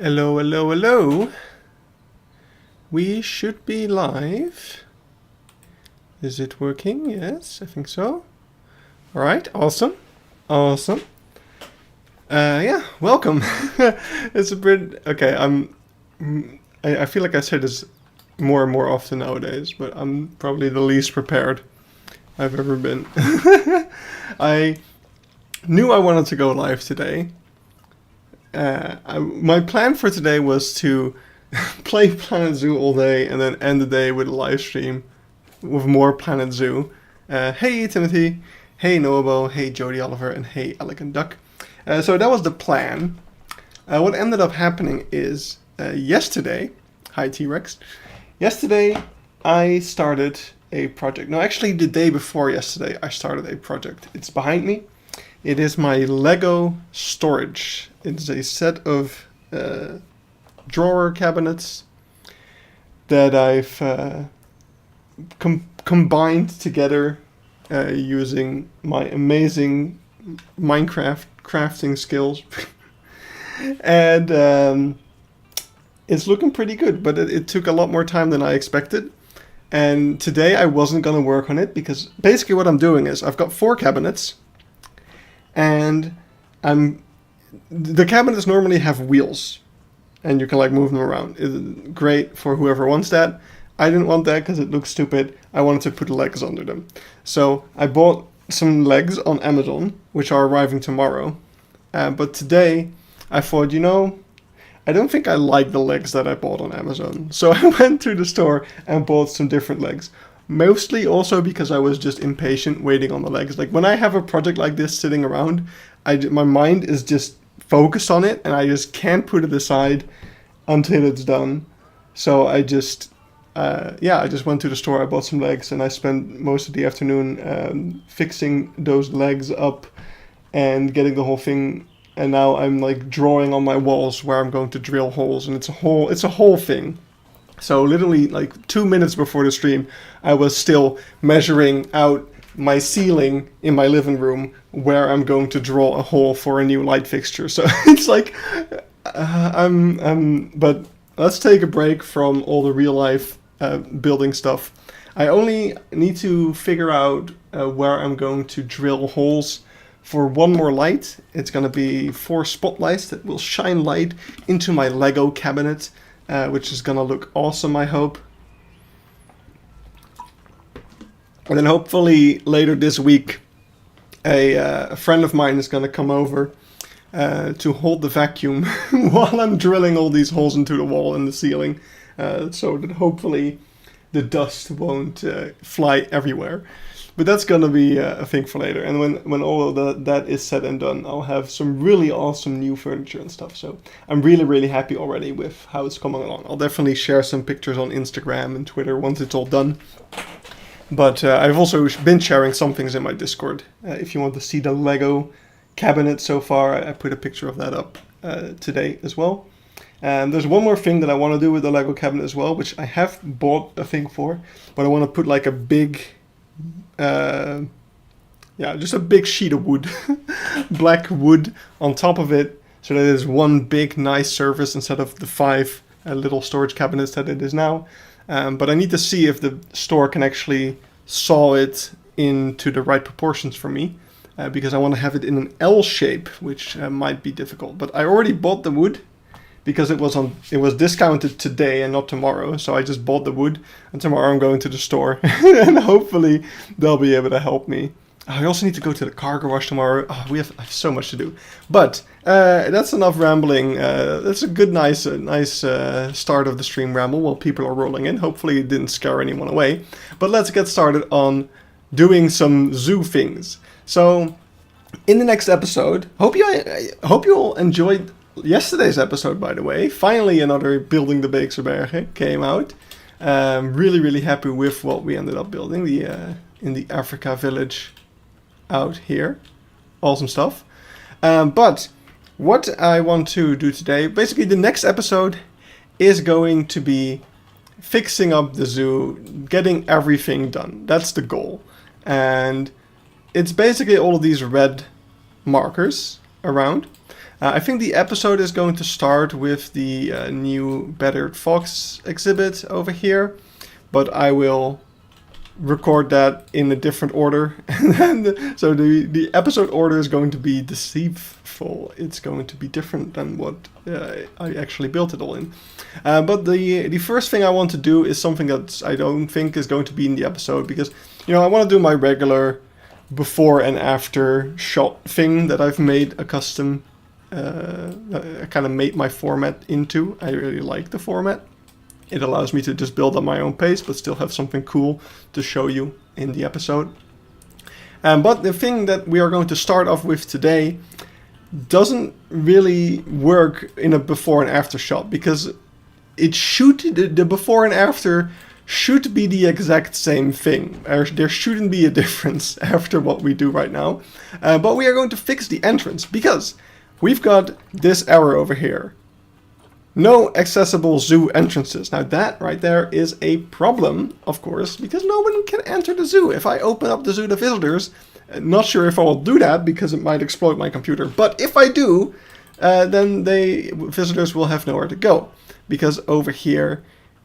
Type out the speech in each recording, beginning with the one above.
Hello, hello, hello. We should be live. Is it working? Yes, I think so. All right, awesome. Awesome. Yeah, welcome. It's a bit okay. I feel like I say this more and more often nowadays, but I'm probably the least prepared I've ever been. I knew I wanted to go live today. My plan for today was to play Planet Zoo all day and then end the day with a live stream with more Planet Zoo. Hey Timothy, hey Noabo, hey Jody Oliver, and hey Elegant Duck. So that was the plan. What ended up happening is yesterday, hi T-Rex, yesterday I started a project. No, actually the day before yesterday I started a project. It's behind me. It is my Lego storage. It's a set of drawer cabinets that I've combined together using my amazing Minecraft crafting skills. And it's looking pretty good, but it took a lot more time than I expected. And today I wasn't going to work on it because basically what I'm doing is I've got 4 cabinets. And the cabinets normally have wheels, and you can like move them around. It's great for whoever wants that. I didn't want that because it looks stupid. I wanted to put legs under them. So I bought some legs on Amazon, which are arriving tomorrow. But today I thought, I don't think I like the legs that I bought on Amazon. So I went to the store and bought some different legs. Mostly also because I was just impatient waiting on the legs. Like when I have a project like this sitting around, my mind is just focused on it and I just can't put it aside until it's done. So I just went to the store, I bought some legs and I spent most of the afternoon fixing those legs up and getting the whole thing. And now I'm like drawing on my walls where I'm going to drill holes, and it's a whole thing. So literally like 2 minutes before the stream, I was still measuring out my ceiling in my living room where I'm going to draw a hole for a new light fixture. So it's like, but let's take a break from all the real life building stuff. I only need to figure out where I'm going to drill holes for one more light. It's going to be 4 spotlights that will shine light into my Lego cabinet. Which is gonna look awesome, I hope. And then hopefully later this week, a friend of mine is gonna come over to hold the vacuum while I'm drilling all these holes into the wall and the ceiling, so that hopefully the dust won't fly everywhere. But that's gonna be a thing for later. And when all of that is said and done, I'll have some really awesome new furniture and stuff. So I'm really, really happy already with how it's coming along. I'll definitely share some pictures on Instagram and Twitter once it's all done. But I've also been sharing some things in my Discord. If you want to see the Lego cabinet so far, I put a picture of that up today as well. And there's one more thing that I want to do with the Lego cabinet as well, which I have bought a thing for, but I want to put like a big... just a big sheet of wood, black wood on top of it, so that it's one big nice surface instead of the 5 little storage cabinets that it is now. But I need to see if the store can actually saw it into the right proportions for me, because I want to have it in an L shape, which might be difficult. But I already bought the wood because it was discounted today and not tomorrow. So I just bought the wood, and tomorrow I'm going to the store and hopefully they'll be able to help me. I also need to go to the car garage tomorrow. I have so much to do. But that's enough rambling. That's a good, nice start of the stream ramble while people are rolling in. Hopefully it didn't scare anyone away. But let's get started on doing some zoo things. So in the next episode, hope you all enjoyed yesterday's episode, by the way. Finally, another Building the Beekse Bergen came out. Really, really happy with what we ended up building in the Africa village out here. Awesome stuff. But what I want to do today, basically the next episode is going to be fixing up the zoo, getting everything done. That's the goal. And it's basically all of these red markers around. I think the episode is going to start with the new Battered Fox exhibit over here, but I will record that in a different order. So the episode order is going to be deceitful. It's going to be different than what I actually built it all in. But the first thing I want to do is something that I don't think is going to be in the episode, because I want to do my regular before and after shot thing that I've made a custom. I kind of made my format into. I really like the format. It allows me to just build at my own pace, but still have something cool to show you in the episode. But the thing that we are going to start off with today doesn't really work in a before and after shot, because the before and after should be the exact same thing. There shouldn't be a difference after what we do right now. But we are going to fix the entrance, because we've got this error over here. No accessible zoo entrances. Now that right there is a problem, of course, because no one can enter the zoo. If I open up the zoo to visitors, not sure if I will do that because it might exploit my computer. But if I do, then visitors will have nowhere to go. Because over here,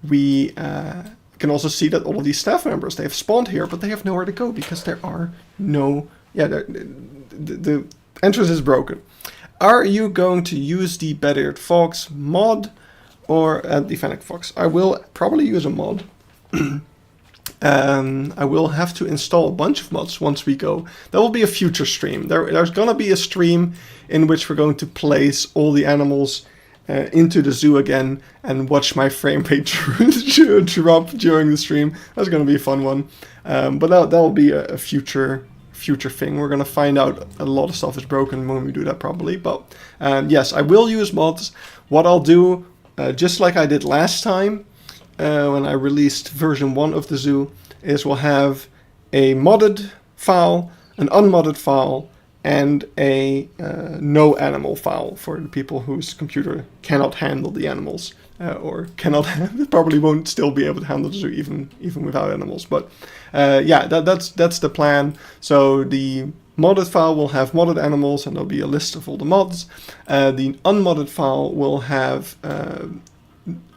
we can also see that all of these staff members, they have spawned here, but they have nowhere to go because there are no... Yeah, the entrance is broken. Are you going to use the Battered Fox mod or the Fennec Fox? I will probably use a mod. I will have to install a bunch of mods once we go. That will be a future stream. There's going to be a stream in which we're going to place all the animals into the zoo again and watch my frame rate drop during the stream. That's going to be a fun one. But that will be a future thing. We're gonna find out a lot of stuff is broken when we do that probably, but yes, I will use mods. What I'll do, just like I did last time when I released version 1 of the zoo, is we'll have a modded file, an unmodded file, and a no animal file for the people whose computer cannot handle the animals, or probably won't still be able to handle the zoo even without animals. But yeah, that's the plan. So the modded file will have modded animals, and there'll be a list of all the mods. The unmodded file will have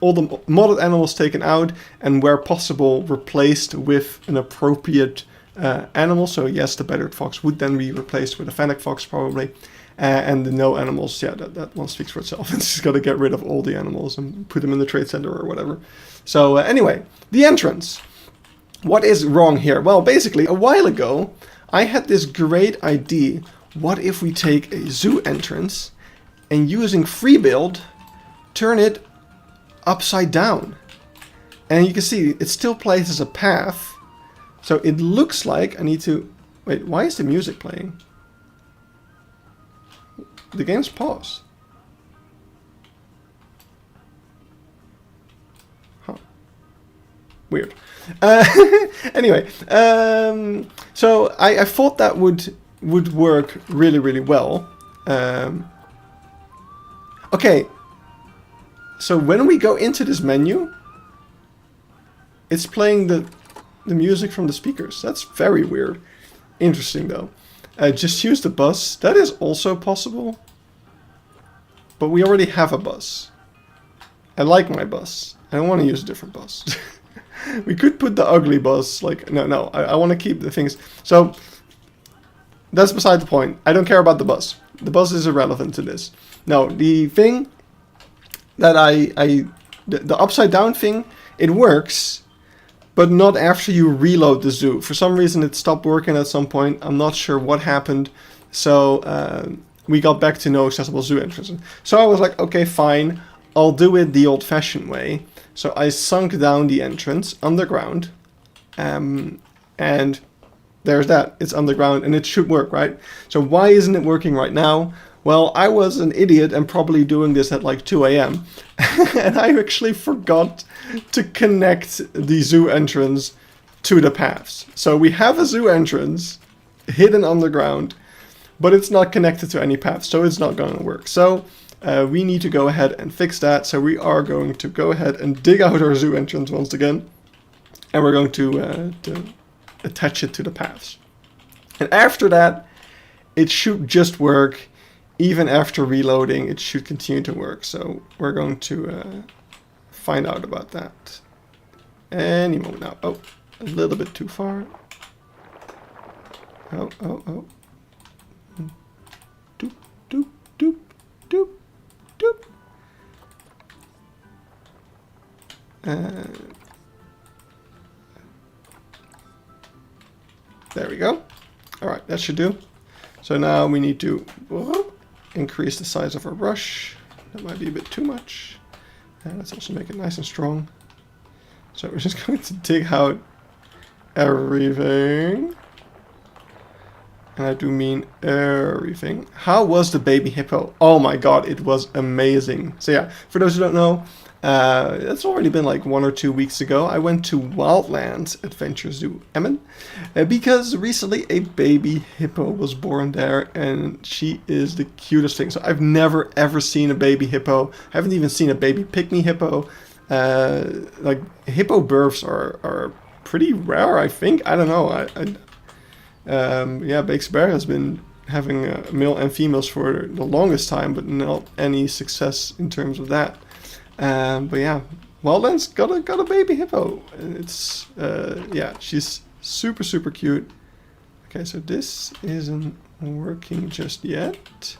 all the modded animals taken out, and where possible replaced with an appropriate animal. So yes, the Battered Fox would then be replaced with a Fennec Fox probably. And the no animals, yeah, that one speaks for itself. It's just got to get rid of all the animals and put them in the trade center or whatever. So anyway, the entrance. What is wrong here? Well, basically, a while ago, I had this great idea. What if we take a zoo entrance and using free build, turn it upside down? And you can see it still plays as a path. So it looks like I need to... Wait, why is the music playing? The game's paused. Huh. Weird. Anyway, so I thought that would work really, really well. Okay. So when we go into this menu, it's playing the music from the speakers. That's very weird. Interesting though. Just use the bus. That is also possible. But we already have a bus. I like my bus. I don't want to use a different bus. We could put the ugly bus. Like, no. I want to keep the things. So, that's beside the point. I don't care about the bus. The bus is irrelevant to this. No, the thing that the upside down thing, it works. But not after you reload the zoo. For some reason it stopped working at some point. I'm not sure what happened. So we got back to no accessible zoo entrance. So I was like, okay, fine. I'll do it the old-fashioned way. So I sunk down the entrance underground. And there's that. It's underground and it should work, right? So why isn't it working right now? Well, I was an idiot and probably doing this at like 2 a.m. And I actually forgot to connect the zoo entrance to the paths. So we have a zoo entrance hidden underground, but it's not connected to any paths, so it's not going to work. So we need to go ahead and fix that. So we are going to go ahead and dig out our zoo entrance once again, and we're going to attach it to the paths. And after that, it should just work. even after reloading, it should continue to work. So we're going to find out about that any moment now. Oh, a little bit too far. Oh, oh, oh. Doop, doop, doop, doop, doop. There we go. All right, that should do. So now we need to increase the size of our brush. That might be a bit too much. And let's also make it nice and strong. So we're just going to dig out everything. And I do mean everything. How was the baby hippo? Oh my god, it was amazing. So yeah, for those who don't know, it's already been like 1 or 2 weeks ago. I went to Wildlands Adventure Zoo Emmen because recently a baby hippo was born there, and she is the cutest thing. So I've never ever seen a baby hippo. I haven't even seen a baby pygmy hippo. Like hippo births are pretty rare, I think. I don't know. Yeah, Beekse Bergen has been having male and females for the longest time, but not any success in terms of that. But yeah, Wildlands got a baby hippo. It's yeah, she's super cute. Okay, so this isn't working just yet.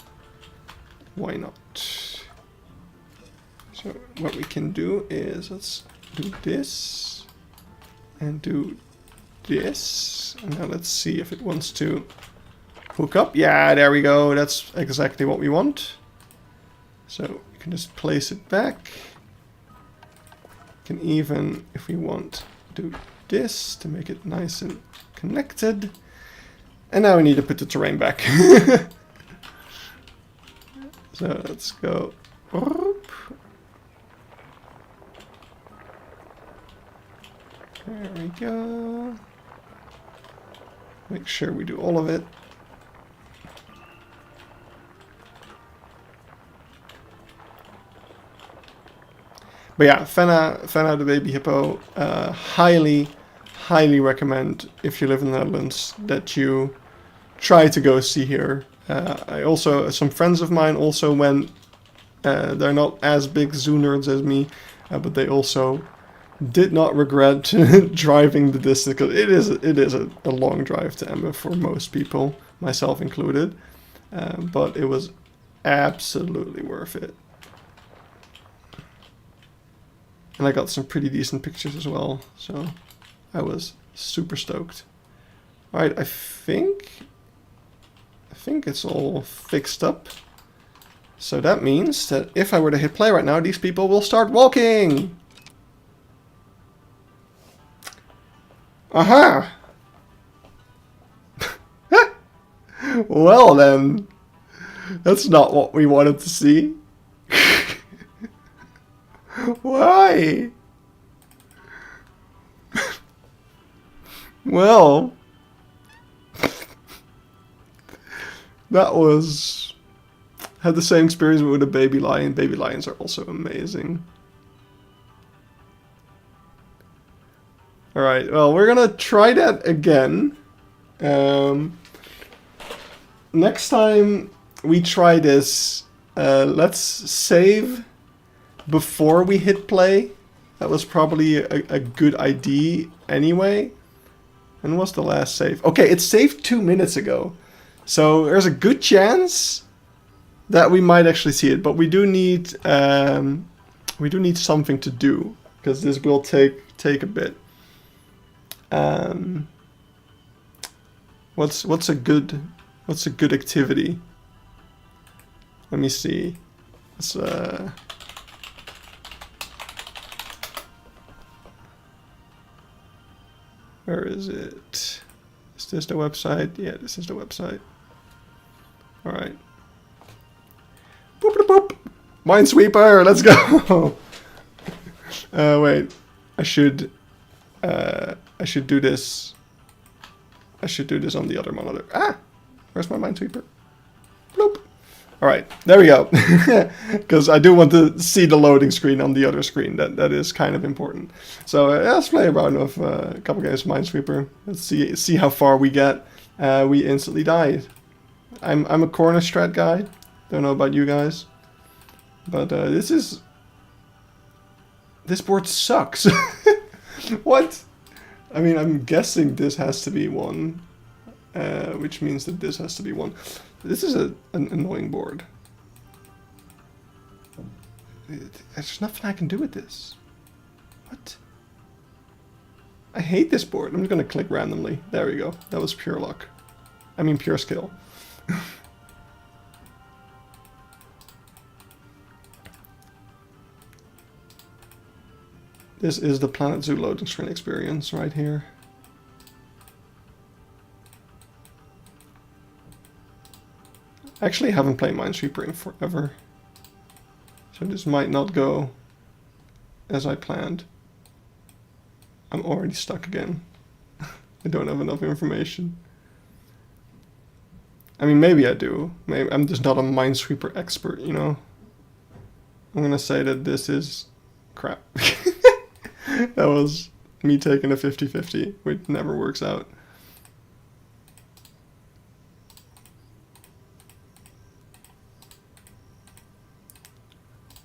Why not? So what we can do is let's do this and do this, and now let's see if it wants to hook up. Yeah, there we go. That's exactly what we want. So we can just place it back. Can even, if we want, do this to make it nice and connected. And now we need to put the terrain back. So let's go. There we go. Make sure we do all of it. But yeah, Fenna the baby hippo, highly recommend if you live in the Netherlands that you try to go see her. I also, some friends of mine also went. They're not as big zoo nerds as me, but they also did not regret driving the distance, because it is a long drive to Emmen for most people, myself included, but it was absolutely worth it. And I got some pretty decent pictures as well, so I was super stoked. Alright, I think it's all fixed up. So that means that if I were to hit play right now, these people will start walking! Aha! Well then, that's not what we wanted to see. Why? Well, that had the same experience with a baby lion. Baby lions are also amazing. Alright, well, we're gonna try that again. Next time we try this, let's save before we hit play. That was probably a good idea anyway. And what's the last save? Okay, it's saved 2 minutes ago. So there's a good chance that we might actually see it, but we do need something to do, because this will take a bit. What's a good activity? Let me see. It's where is it? Is this the website? Yeah, this is the website. All right. Boop boop boop. Minesweeper, let's go. Wait, I should do this. I should do this on the other monitor. Ah, where's my Minesweeper? Bloop. All right, there we go. Because I do want to see the loading screen on the other screen. That is kind of important. So let's play around with a couple games of Minesweeper. Let's see how far we get. We instantly died. I'm a corner strat guy. Don't know about you guys. But this board sucks. What? I mean, I'm guessing this has to be 1. Which means that this has to be 1. This is an annoying board. There's nothing I can do with this. What? I hate this board. I'm just gonna click randomly. There we go. That was pure luck. I mean pure skill. This is the Planet Zoo loading screen experience right here. I actually haven't played Minesweeper in forever. So this might not go as I planned. I'm already stuck again. I don't have enough information. I mean, maybe I do. Maybe I'm just not a Minesweeper expert, you know? I'm gonna say that this is crap. That was me taking a 50-50, which never works out.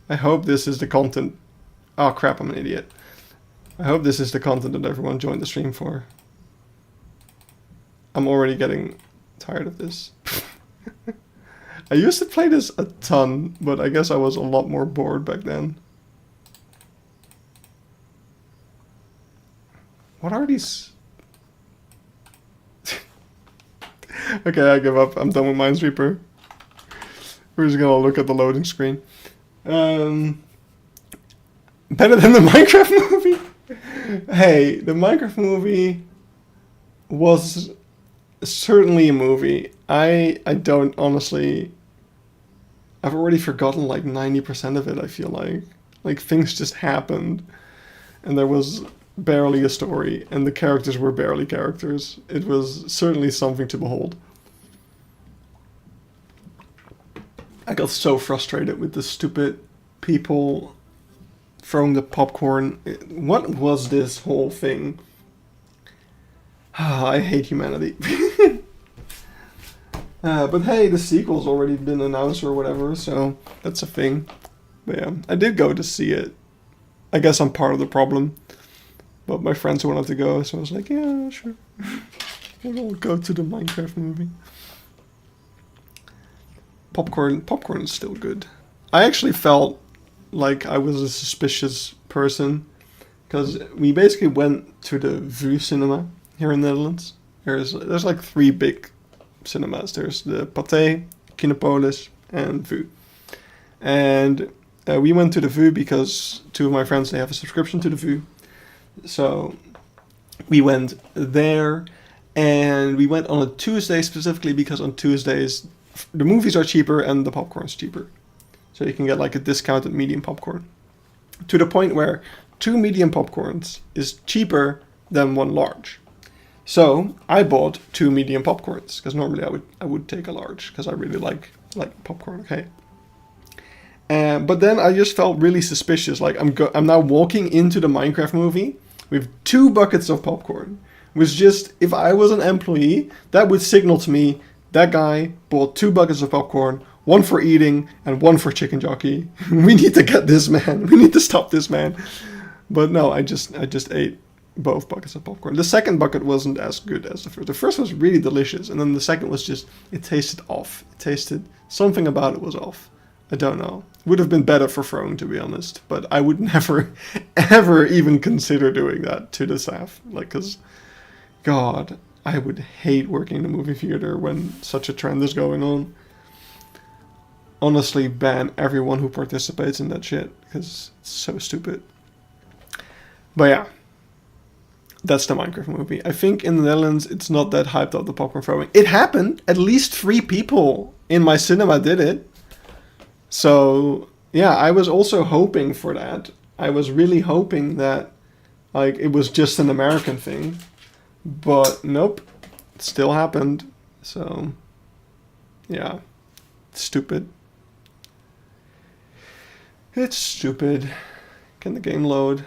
I hope this is the content. Oh crap, I'm an idiot. I hope this is the content that everyone joined the stream for. I'm already getting tired of this. I used to play this a ton, but I guess I was a lot more bored back then. What are these? Okay, I give up. I'm done with Minesweeper. We're just gonna look at the loading screen. Better than the Minecraft movie? Hey, the Minecraft movie was certainly a movie. I don't honestly... I've already forgotten like 90% of it, I feel like. Like, things just happened. And there was barely a story. And the characters were barely characters. It was certainly something to behold. I got so frustrated with the stupid people throwing the popcorn. What was this whole thing? I hate humanity. But hey, the sequel's already been announced or whatever, so that's a thing. But yeah, I did go to see it. I guess I'm part of the problem. But my friends wanted to go, so I was like, yeah, sure. We'll go to the Minecraft movie. Popcorn is still good. I actually felt like I was a suspicious person because we basically went to the VU cinema here in the Netherlands. There's like 3 big cinemas. There's the Pathé, Kinepolis, and VU. And we went to the VU because 2 of my friends, they have a subscription to the VU. So we went there, and we went on a Tuesday specifically because on Tuesdays the movies are cheaper and the popcorn's cheaper. So you can get like a discounted medium popcorn. To the point where 2 medium popcorns is cheaper than 1 large. So I bought 2 medium popcorns because normally I would take a large because I really like popcorn. Okay. But then I just felt really suspicious. Like I'm now walking into the Minecraft movie with 2 buckets of popcorn. Which just, if I was an employee, that would signal to me that guy bought 2 buckets of popcorn, 1 for eating and 1 for chicken jockey. We need to get this man. We need to stop this man. But no, I just ate both buckets of popcorn. The second bucket wasn't as good as the first. The first was really delicious, and then the second was just, it tasted off. It tasted, something about it was off. I don't know. Would have been better for throwing, to be honest. But I would never, ever even consider doing that to the staff. Like, because, God, I would hate working in a movie theater when such a trend is going on. Honestly, ban everyone who participates in that shit, because it's so stupid. But yeah, that's the Minecraft movie. I think in the Netherlands, it's not that hyped up, the popcorn throwing. It happened. At least 3 people in my cinema did it. So, yeah, I was also hoping for that. I was really hoping that, like, it was just an American thing. But nope, it still happened. So, yeah, it's stupid. It's stupid. Can the game load?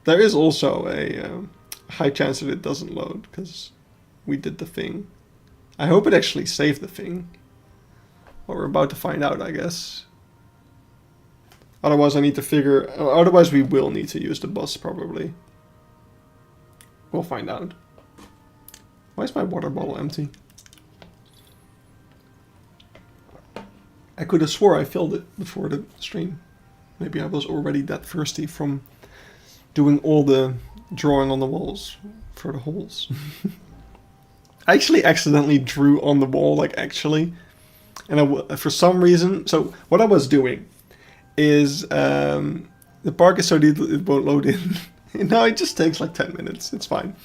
There is also a high chance that it doesn't load because we did the thing. I hope it actually saved the thing. Well, we're about to find out, I guess. Otherwise otherwise we will need to use the bus probably. We'll find out. Why is my water bottle empty? I could have swore I filled it before the stream. Maybe I was already that thirsty from doing all the drawing on the walls for the holes. I actually accidentally drew on the wall, like actually. And for some reason, so what I was doing is, the park is so deep it won't load in. No, it just takes like 10 minutes, it's fine.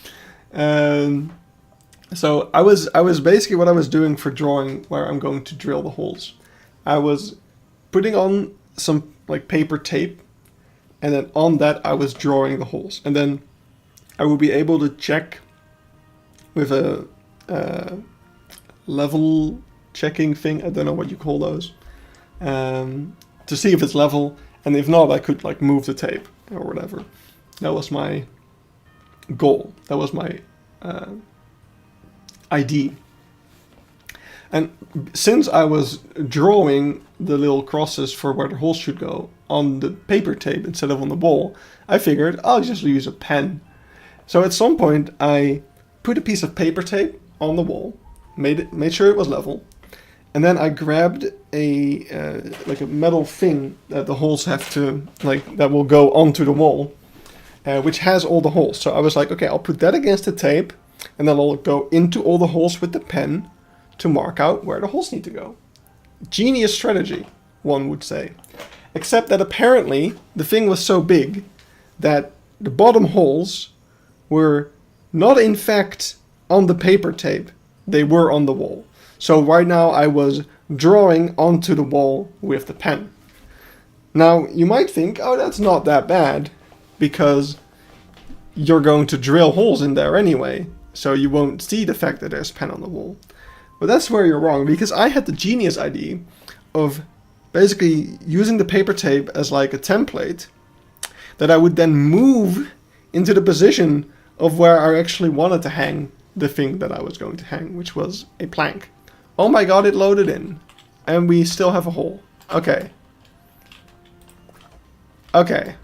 So I was basically, what I was doing for drawing where I'm going to drill the holes, I was putting on some like paper tape, and then on that I was drawing the holes, and then I would be able to check with a level checking thing, I don't know what you call those, to see if it's level, and if not I could like move the tape or whatever. That was my goal, that was my ID. And since I was drawing the little crosses for where the holes should go on the paper tape instead of on the wall, I figured I'll just use a pen. So at some point I put a piece of paper tape on the wall, made sure it was level, and then I grabbed a like a metal thing that the holes have to, like, that will go onto the wall, which has all the holes. So I was like, okay, I'll put that against the tape, and then I'll go into all the holes with the pen to mark out where the holes need to go. Genius strategy, one would say. Except that apparently the thing was so big that the bottom holes were not in fact on the paper tape, they were on the wall. So right now I was drawing onto the wall with the pen. Now you might think, oh, that's not that bad, because you're going to drill holes in there anyway, so you won't see the fact that there's pen on the wall. But that's where you're wrong, because I had the genius idea of basically using the paper tape as like a template that I would then move into the position of where I actually wanted to hang the thing that I was going to hang, which was a plank. Oh my god, it loaded in. And we still have a hole. Okay. Okay.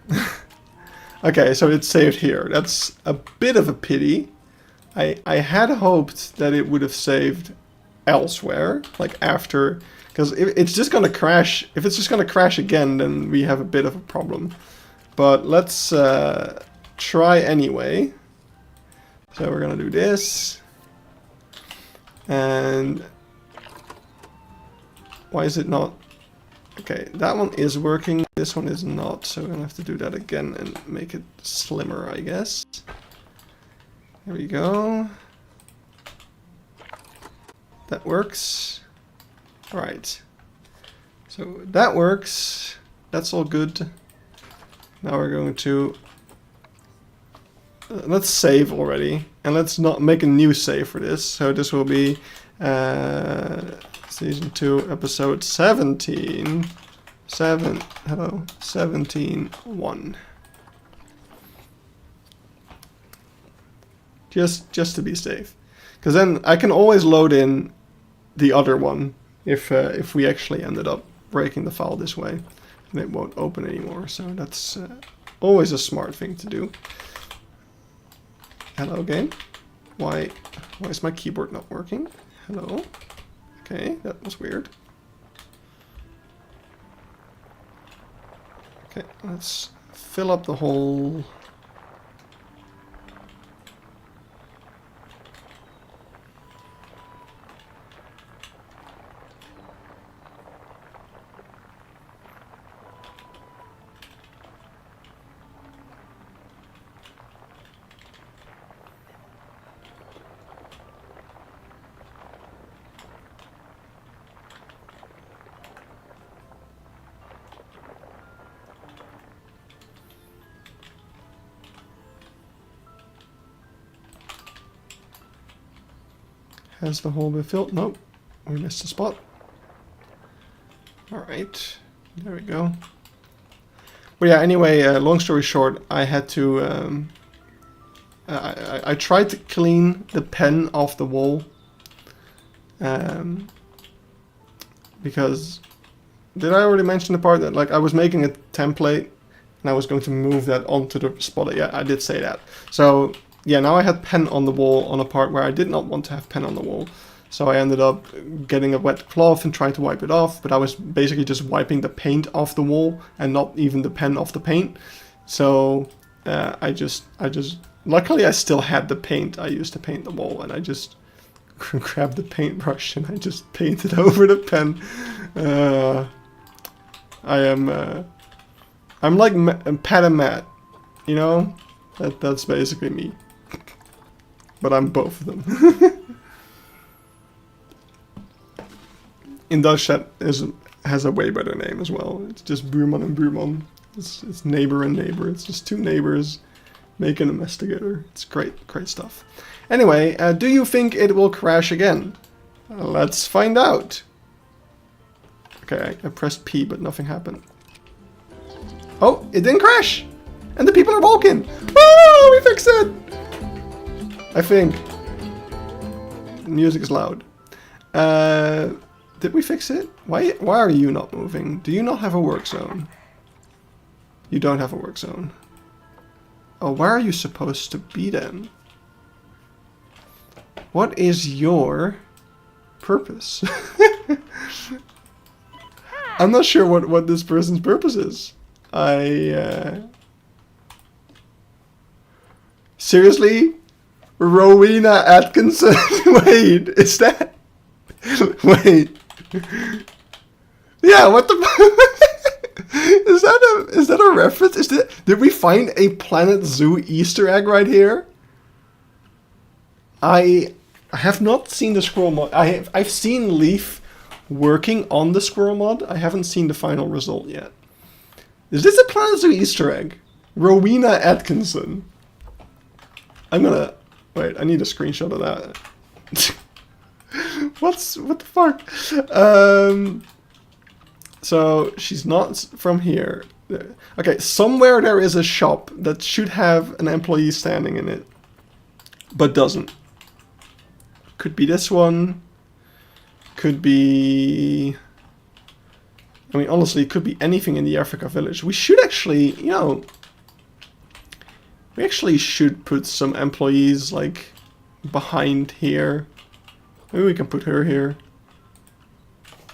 Okay, so it's saved here. That's a bit of a pity. I had hoped that it would have saved elsewhere, like after, because if it's just gonna crash, if it's just gonna crash again, then we have a bit of a problem. But let's try anyway. So we're gonna do this, and why is it not? Okay, that one is working, this one is not, so we're gonna have to do that again and make it slimmer, I guess. There we go. That works. Alright. So that works. That's all good. Now we're going to... let's save already. And let's not make a new save for this. So this will be Season 2, Episode 17. 17.1. Just to be safe. Because then I can always load in the other one if we actually ended up breaking the file this way, and it won't open anymore. So that's always a smart thing to do. Hello game. Why is my keyboard not working? Hello. Okay, that was weird. Okay, let's fill up the hole. Has the hole been filled? Nope. We missed a spot. Alright. There we go. But yeah, anyway, long story short, I had to... I tried to clean the pen off the wall. Because did I already mention the part that like I was making a template and I was going to move that onto the spot? Yeah, I did say that. So yeah, now I had pen on the wall on a part where I did not want to have pen on the wall. So I ended up getting a wet cloth and trying to wipe it off, but I was basically just wiping the paint off the wall and not even the pen off the paint. So I just luckily I still had the paint I used to paint the wall, and I just grabbed the paintbrush and I just painted over the pen. I'm like Pat and Matt, you know? That's basically me. But I'm both of them. In Dutch, that has a way better name as well. It's just buurman and buurman. It's neighbor and neighbor. It's just two neighbors making a mess together. It's great stuff. Anyway, do you think it will crash again? Let's find out. Okay, I pressed P, but nothing happened. Oh, it didn't crash! And the people are walking! Oh, we fixed it! I think. The music is loud. Did we fix it? Why are you not moving? Do you not have a work zone? You don't have a work zone. Oh, where are you supposed to be then? What is your purpose? I'm not sure what this person's purpose is. Seriously? Rowena Atkinson? Wait, is that... Wait. Yeah, what the... Is that a reference? Did we find a Planet Zoo Easter egg right here? I have not seen the squirrel mod. I've seen Leaf working on the squirrel mod. I haven't seen the final result yet. Is this a Planet Zoo Easter egg? Rowena Atkinson. I'm gonna... Wait, I need a screenshot of that. What the fuck? So she's not from here. Okay, somewhere there is a shop that should have an employee standing in it, but doesn't. Could be this one. Could be... I mean, honestly, it could be anything in the Africa village. We should actually, you know... We actually should put some employees, like, behind here. Maybe we can put her here.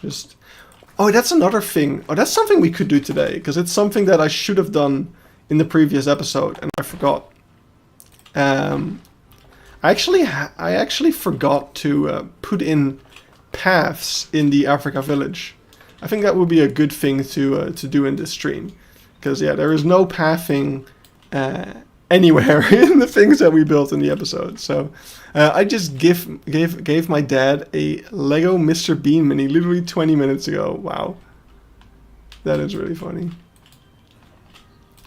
Just... Oh, that's another thing. Oh, that's something we could do today, because it's something that I should have done in the previous episode, and I forgot. I actually forgot to put in paths in the Africa village. I think that would be a good thing to do in this stream, because yeah, there is no pathing anywhere in the things that we built in the episode. So I just gave my dad a Lego Mr. Bean mini literally 20 minutes ago. Wow, that is really funny.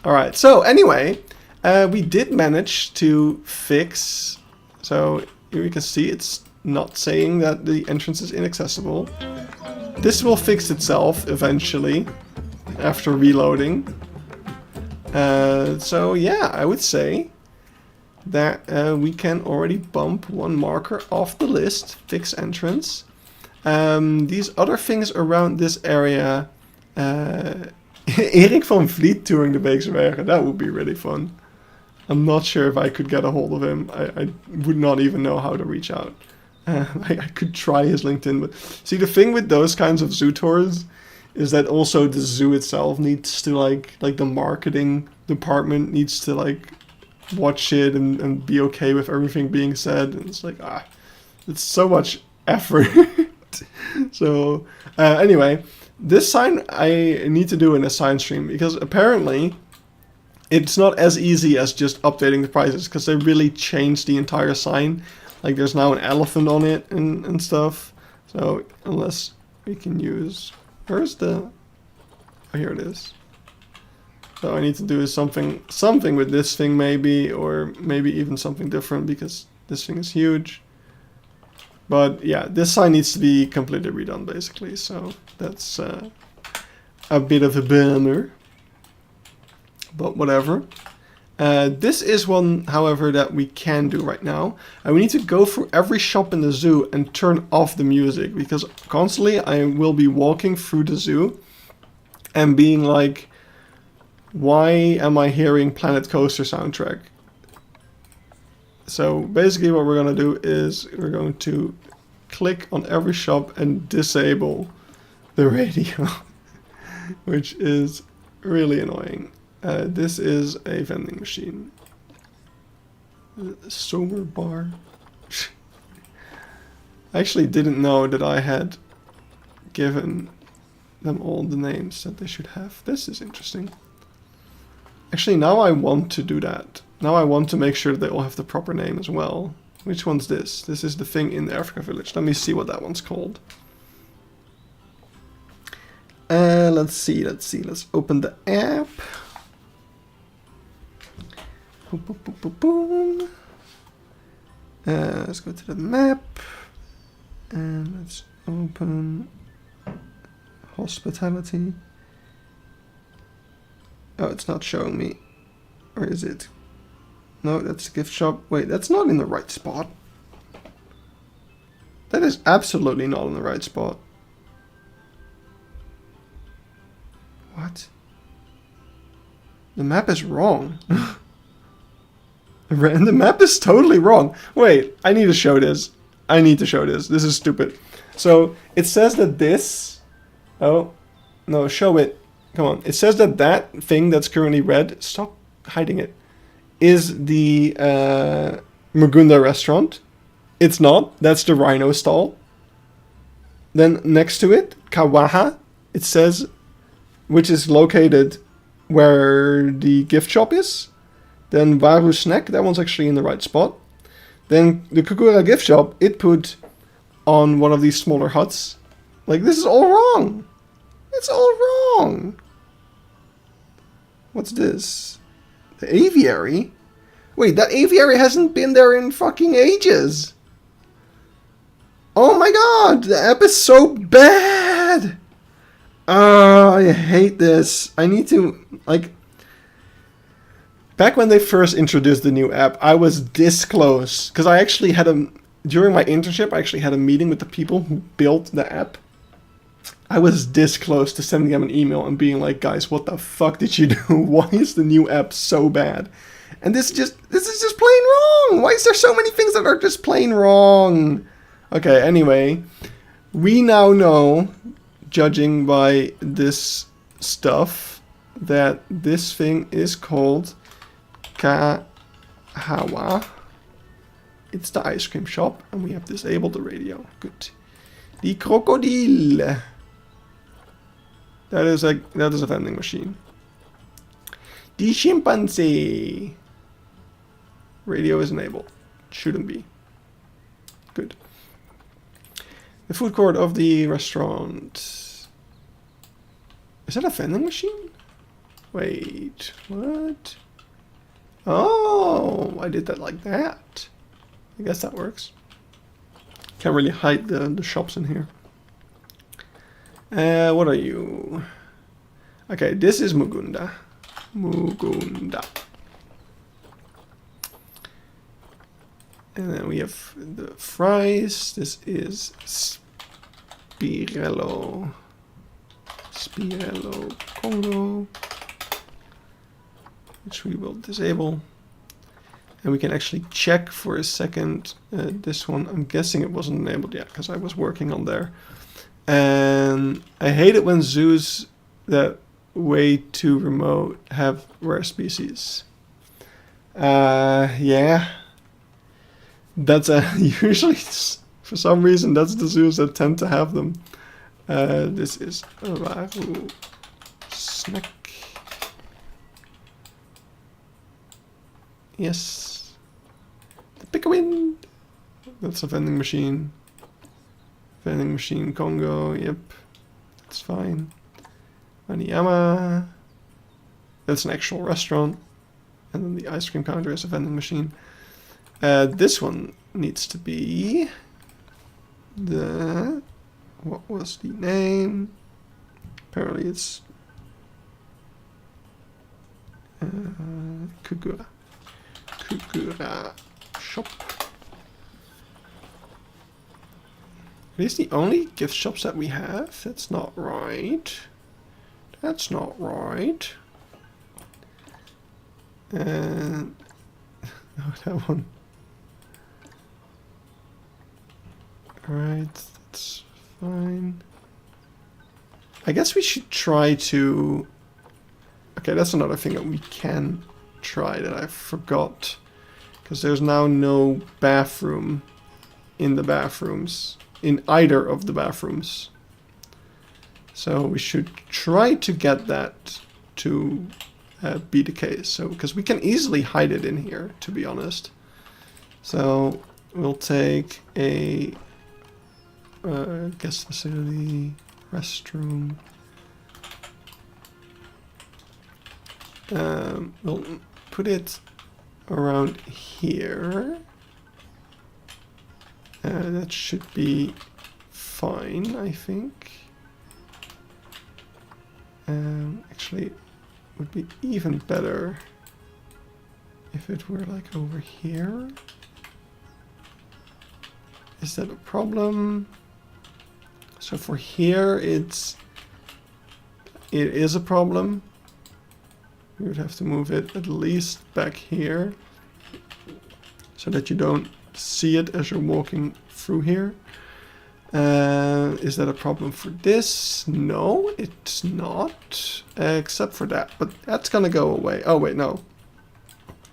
All right, so anyway, we did manage to fix. So here you can see it's not saying that the entrance is inaccessible. This will fix itself eventually after reloading. So yeah, I would say that we can already bump one marker off the list, fix entrance. These other things around this area, Erik van Vliet touring the Beekse Bergen, that would be really fun. I'm not sure if I could get a hold of him. I would not even know how to reach out. I could try his LinkedIn, but see, the thing with those kinds of zoo tours is that also the zoo itself needs to like the marketing department needs to like watch it and be okay with everything being said, and it's like it's so much effort. So anyway, this sign I need to do in a sign stream, because apparently it's not as easy as just updating the prices, because they really changed the entire sign. Like there's now an elephant on it and stuff. So unless we can use... Where's the... Oh, here it is. So I need to do something with this thing maybe, or maybe even something different, because this thing is huge. But yeah, this sign needs to be completely redone basically. So that's a bit of a bummer. But whatever. This is one, however, that we can do right now. And we need to go through every shop in the zoo and turn off the music, because constantly I will be walking through the zoo and being like, why am I hearing Planet Coaster soundtrack? So basically what we're going to do is we're going to click on every shop and disable the radio, which is really annoying. This is a vending machine. Sober bar. I actually didn't know that I had given them all the names that they should have. This is interesting. Actually, now I want to do that. Now I want to make sure they all have the proper name as well. Which one's this? This is the thing in the Africa village. Let me see what that one's called. Let's see. Let's open the app. Boom, boom, boom, boom, boom. Let's go to the map. And let's open hospitality. Oh, it's not showing me. Or is it? No, that's a gift shop. Wait, that's not in the right spot. That is absolutely not in the right spot. What? The map is wrong. The map is totally wrong. Wait, I need to show this. I need to show this. This is stupid. So, it says that this... Oh, no, show it. Come on. It says that that thing that's currently red... Stop hiding it. Is the Mugunda restaurant. It's not. That's the rhino stall. Then next to it, Kawaha. It says... Which is located where the gift shop is. Then Waru Snack, that one's actually in the right spot. Then the Kukura gift shop, it put on one of these smaller huts. Like, this is all wrong. It's all wrong. What's this? The aviary? Wait, that aviary hasn't been there in fucking ages. Oh my god, the app is so bad. Oh, I hate this. I need to, like... Back when they first introduced the new app, I was this close. Because I actually had during my internship, I actually had a meeting with the people who built the app. I was this close to sending them an email and being like, guys, what the fuck did you do? Why is the new app so bad? And this is just plain wrong. Why is there so many things that are just plain wrong? Okay, anyway, we now know, judging by this stuff, that this thing is called Kahawa. It's the ice cream shop, and we have disabled the radio. Good. The crocodile. That is a vending machine. The chimpanzee. Radio is enabled. Shouldn't be. Good. The food court of the restaurant. Is that a vending machine? Wait, what? Oh, I did that like that. I guess that works. Can't really hide the shops in here. What are you? Okay, this is Mugunda. Mugunda. And then we have the fries. This is Spirello. Spirello Congo. Which we will disable. And we can actually check for a second this one. I'm guessing it wasn't enabled yet because I was working on there. And I hate it when zoos that way too remote have rare species. Yeah. That's usually, for some reason, that's the zoos that tend to have them. This is Waru Snack. Yes. The Pickwind. That's a vending machine. Vending machine Congo. Yep. That's fine. Maniyama. That's an actual restaurant. And then the ice cream counter is a vending machine. This one needs to be the... What was the name? Apparently it's... Kukura. Kukura shop. Are these the only gift shops that we have? That's not right. That's not right. And no, that one. Alright, that's fine. I guess we should try to... Okay, that's another thing that we can try that I forgot. Because there's now no bathroom in the bathrooms. In either of the bathrooms. So we should try to get that to be the case. So, because we can easily hide it in here, to be honest. So we'll take a guest facility, restroom. We'll put it around here. That should be fine, I think. Actually, it would be even better if it were like over here. Is that a problem? So for here, it is a problem. We would have to move it at least back here so that you don't see it as you're walking through here. Is that a problem for this? No, it's not, except for that, but that's gonna go away. Oh wait, no.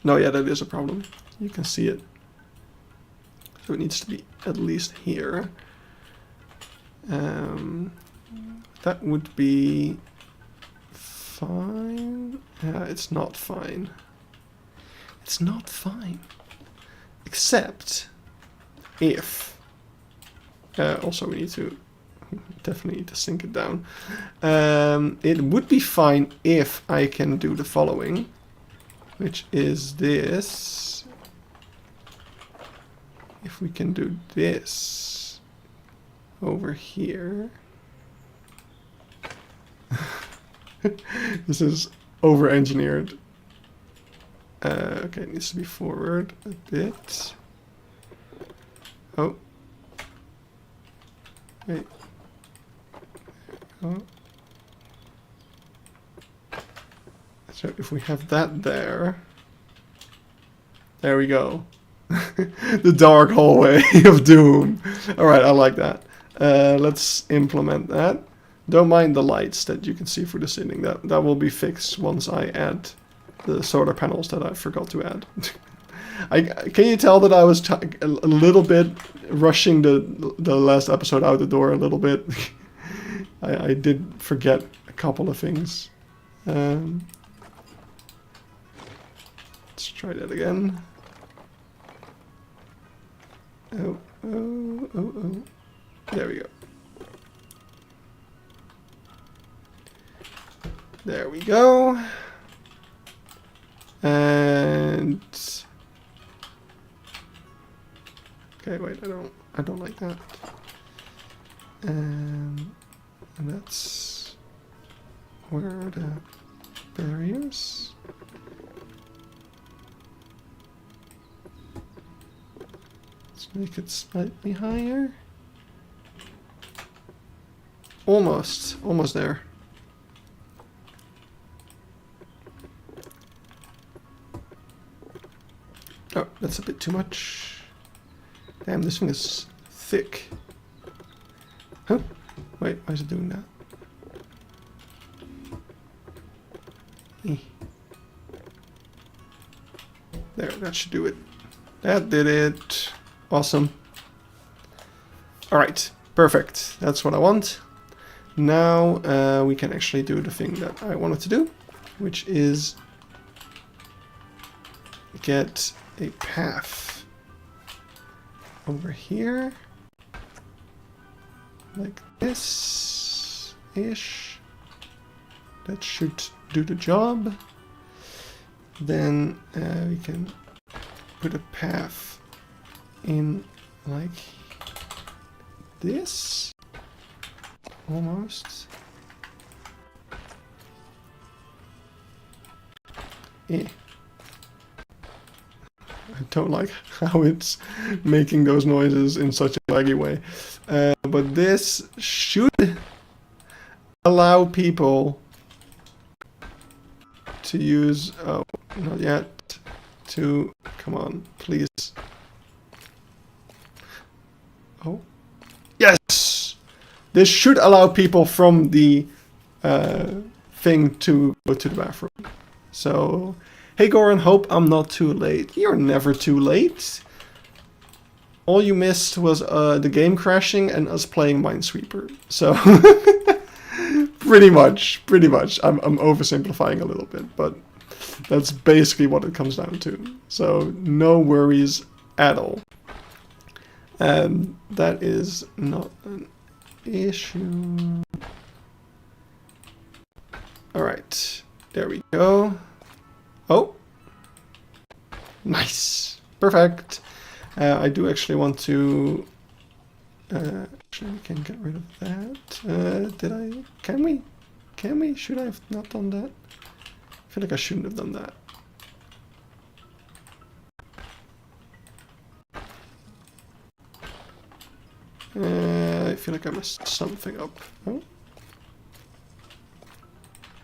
No, yeah, that is a problem. You can see it. So it needs to be at least here. That would be fine. It's not fine. It's not fine. Except if... also we need to... definitely need to sink it down. It would be fine if I can do the following. Which is this. If we can do this over here. This is over-engineered. Okay, it needs to be forward a bit. Oh. Wait. Oh. So if we have that there. There we go. The dark hallway of doom. Alright, I like that. Let's implement that. Don't mind the lights that you can see through the ceiling. That will be fixed once I add the solar panels that I forgot to add. Can you tell that I was a little bit rushing the last episode out the door a little bit? I did forget a couple of things. Let's try that again. Oh. There we go. There we go. And okay, wait, I don't like that. And that's where are the barriers? Let's make it slightly higher. Almost there. Oh, that's a bit too much. Damn, this thing is thick. Huh? Wait, why is it doing that? There, that should do it. That did it. Awesome. Alright, perfect. That's what I want. Now we can actually do the thing that I wanted to do, which is get a path over here, like this-ish. That should do the job. Then we can put a path in like this, almost. I don't like how it's making those noises in such a laggy way. But this should allow people to use... Oh, not yet. To... Come on, please. Oh. Yes! This should allow people from the thing to go to the bathroom. So... Hey Goran, hope I'm not too late. You're never too late. All you missed was the game crashing and us playing Minesweeper. So, pretty much. I'm oversimplifying a little bit, but that's basically what it comes down to. So, no worries at all. That is not an issue. Alright, there we go. Oh, nice, perfect. I do actually want to. Actually, we can get rid of that. Can we? Can we? Should I have not done that? I feel like I shouldn't have done that. I feel like I messed something up. Oh.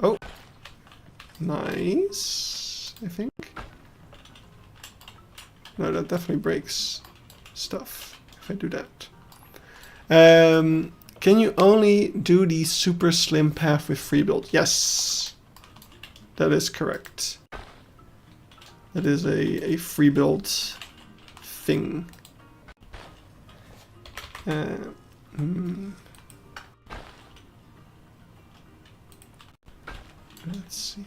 Oh. Nice. I think. No, that definitely breaks stuff if I do that. Can you only do the super slim path with free build? Yes, that is correct. That is a free build thing. Let's see.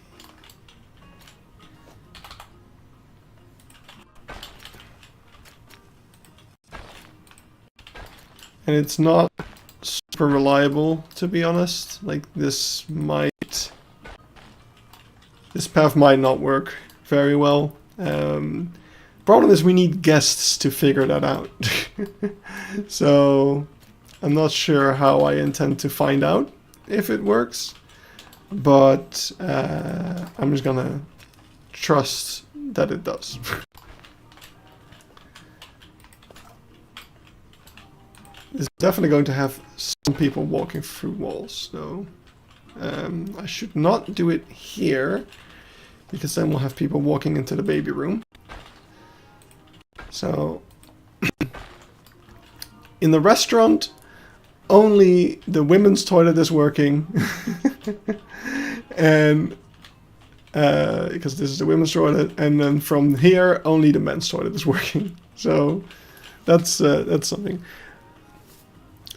And it's not super reliable, to be honest. Like, this path might not work very well. Problem is we need guests to figure that out. So, I'm not sure how I intend to find out if it works. But, I'm just gonna trust that it does. It's definitely going to have some people walking through walls, though. I should not do it here, because then we'll have people walking into the baby room. So, in the restaurant, only the women's toilet is working. And, because this is the women's toilet, and then from here, only the men's toilet is working. So, that's something.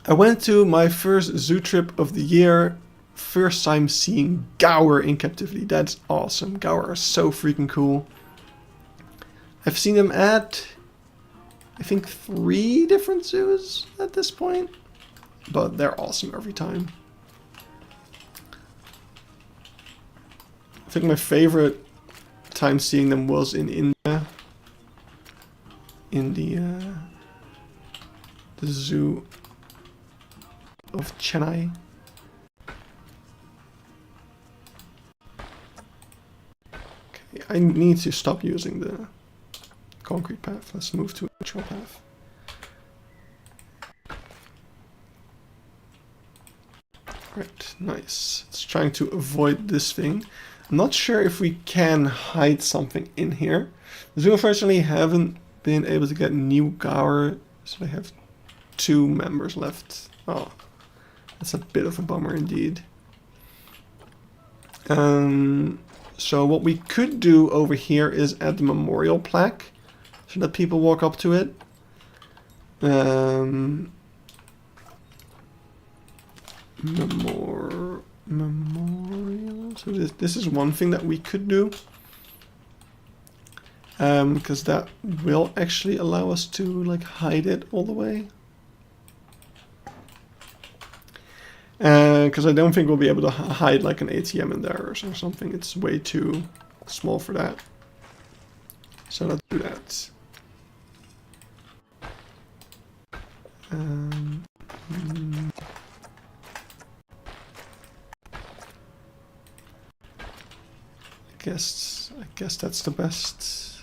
I went to my first zoo trip of the year. First time seeing gaur in captivity. That's awesome. Gaur are so freaking cool. I've seen them at, I think, 3 different zoos at this point. But they're awesome every time. I think my favorite time seeing them was in India. In the zoo of Chennai. Okay, I need to stop using the concrete path. Let's move to a natural path. Right, nice. It's trying to avoid this thing. I'm not sure if we can hide something in here. The zoo unfortunately haven't been able to get new gaur, so they have 2 members left. Oh. That's a bit of a bummer indeed. So what we could do over here is add the memorial plaque so that people walk up to it. Memorial. So this is one thing that we could do. Because that will actually allow us to like hide it all the way. Because I don't think we'll be able to hide like an ATM in there or something. It's way too small for that. So let's do that. I guess that's the best.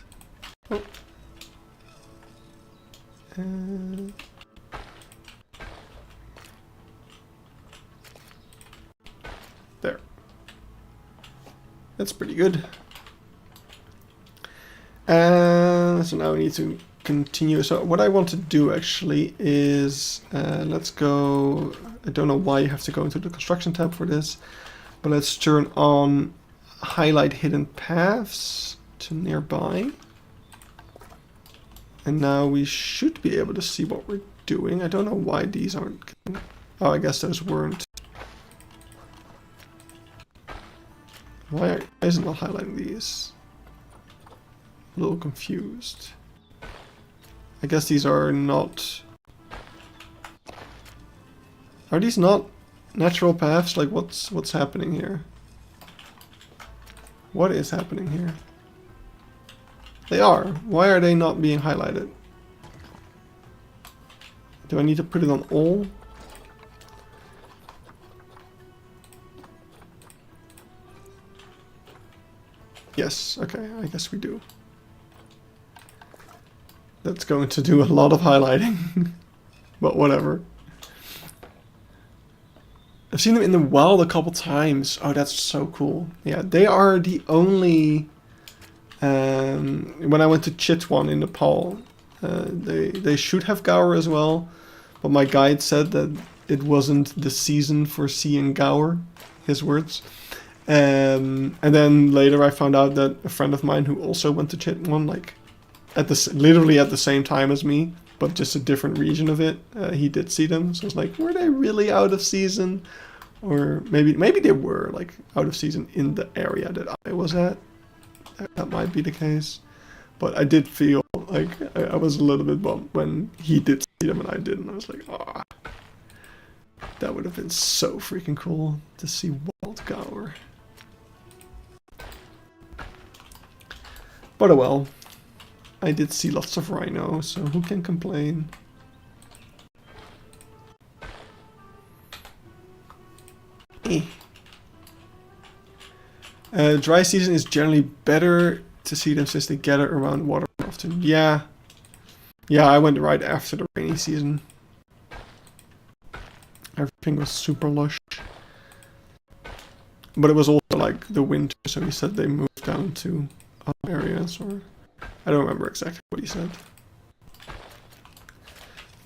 Oh, There. That's pretty good. And so now we need to continue. So what I want to do actually is, let's go, I don't know why you have to go into the construction tab for this, but let's turn on highlight hidden paths to nearby. And now we should be able to see what we're doing. I don't know why these aren't. Oh, I guess those weren't. Why is it not highlighting these? A little confused. I guess these are not. Are these not natural paths? Like what's happening here? What is happening here? They are. Why are they not being highlighted? Do I need to put it on all? Yes, okay, I guess we do. That's going to do a lot of highlighting. But whatever. I've seen them in the wild a couple times. Oh, that's so cool. Yeah, they are the only... when I went to Chitwan in Nepal, they should have gaur as well. But my guide said that it wasn't the season for seeing gaur, his words. And then later I found out that a friend of mine who also went to Chitwan, like literally at the same time as me, but just a different region of it, he did see them. So I was like, were they really out of season? Or maybe they were like out of season in the area that I was at. That might be the case. But I did feel like I was a little bit bummed when he did see them and I didn't. I was like, ah, that would have been so freaking cool to see wild gaur. But oh well, I did see lots of rhino, so who can complain? Dry season is generally better to see them since they gather around water often. Yeah, I went right after the rainy season. Everything was super lush. But it was also like the winter, so he said they moved down to other areas, or I don't remember exactly what he said.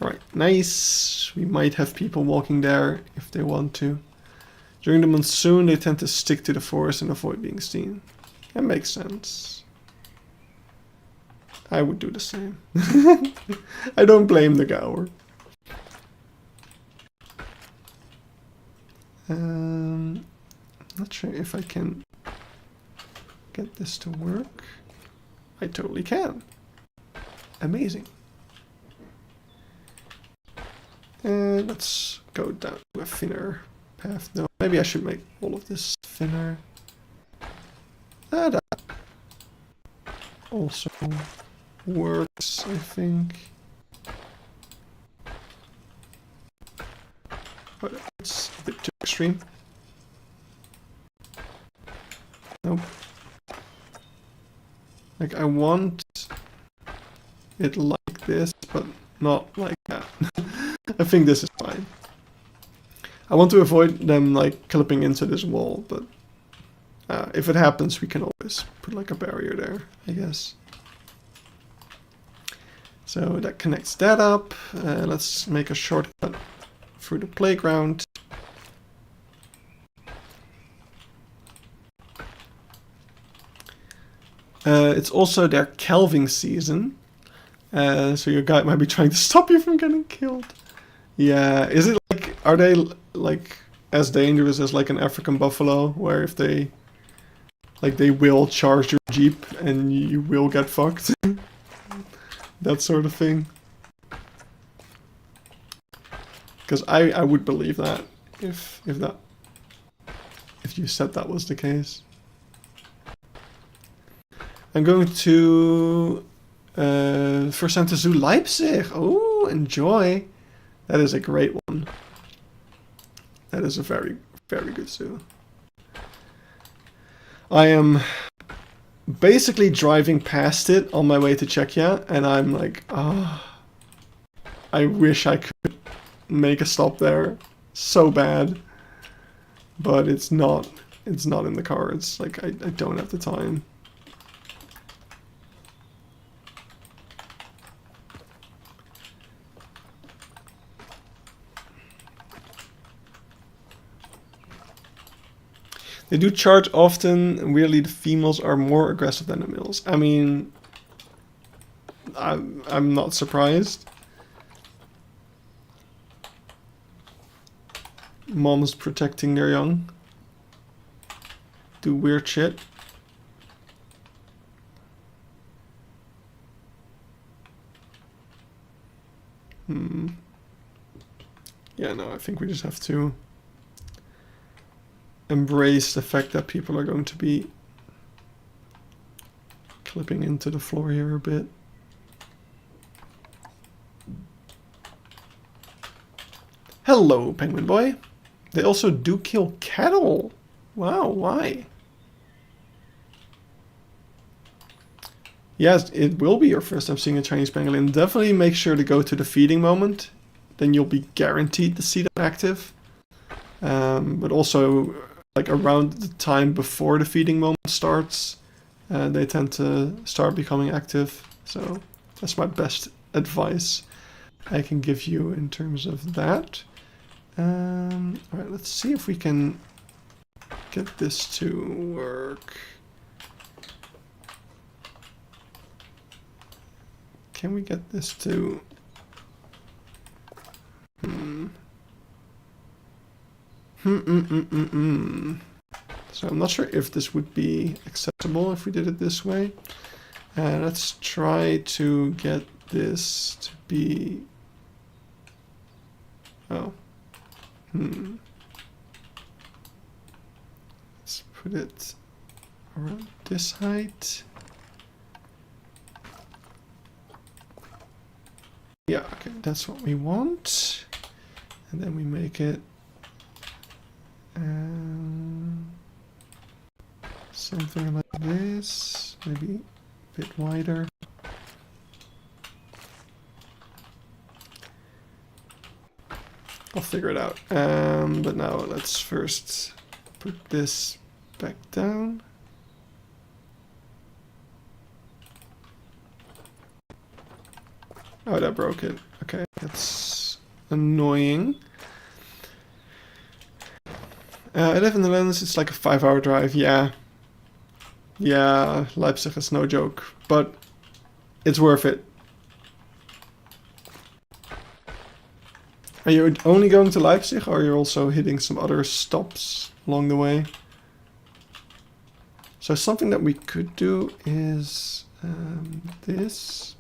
Alright, nice. We might have people walking there if they want to. During the monsoon, they tend to stick to the forest and avoid being seen. That makes sense. I would do the same. I don't blame the gaur. Not sure if I can get this to work. I totally can. Amazing. And let's go down to a thinner path. No, maybe I should make all of this thinner. That also works, I think. But it's a bit too extreme. Nope. Like, I want it like this, but not like that. I think this is fine. I want to avoid them, like, clipping into this wall, but if it happens, we can always put, like, a barrier there, I guess. So that connects that up. Let's make a shortcut through the playground. It's also their calving season, so your guide might be trying to stop you from getting killed. Yeah, is it like, are they like as dangerous as like an African buffalo, where if they, like, they will charge your Jeep and you will get fucked? That sort of thing. Because I would believe that if you said that was the case. I'm going to Versante Zoo Leipzig. Oh, enjoy. That is a great one. That is a very, very good zoo. I am basically driving past it on my way to Czechia, and I'm like, ah, oh, I wish I could make a stop there so bad, but it's not in the cards. Like, I don't have the time. They do charge often. Weirdly, the females are more aggressive than the males. I mean, I'm not surprised. Moms protecting their young. Do weird shit. Yeah, no, I think we just have to embrace the fact that people are going to be clipping into the floor here a bit. Hello, penguin boy. They also do kill cattle. Wow, why? Yes, it will be your first time seeing a Chinese pangolin. Definitely make sure to go to the feeding moment. Then you'll be guaranteed to see them active. But also, like around the time before the feeding moment starts, they tend to start becoming active. So that's my best advice I can give you in terms of that. Alright, let's see if we can get this to work. Can we get this to... So I'm not sure if this would be accessible if we did it this way. Let's try to get this to be... Oh. Let's put it around this height. Yeah, okay, that's what we want. And then we make it something like this, maybe a bit wider. I'll figure it out. But now let's first put this back down. Oh, that broke it. Okay, that's annoying. I live in the Netherlands, it's like a 5-hour drive, yeah. Yeah, Leipzig is no joke, but it's worth it. Are you only going to Leipzig, or are you also hitting some other stops along the way? So something that we could do is this.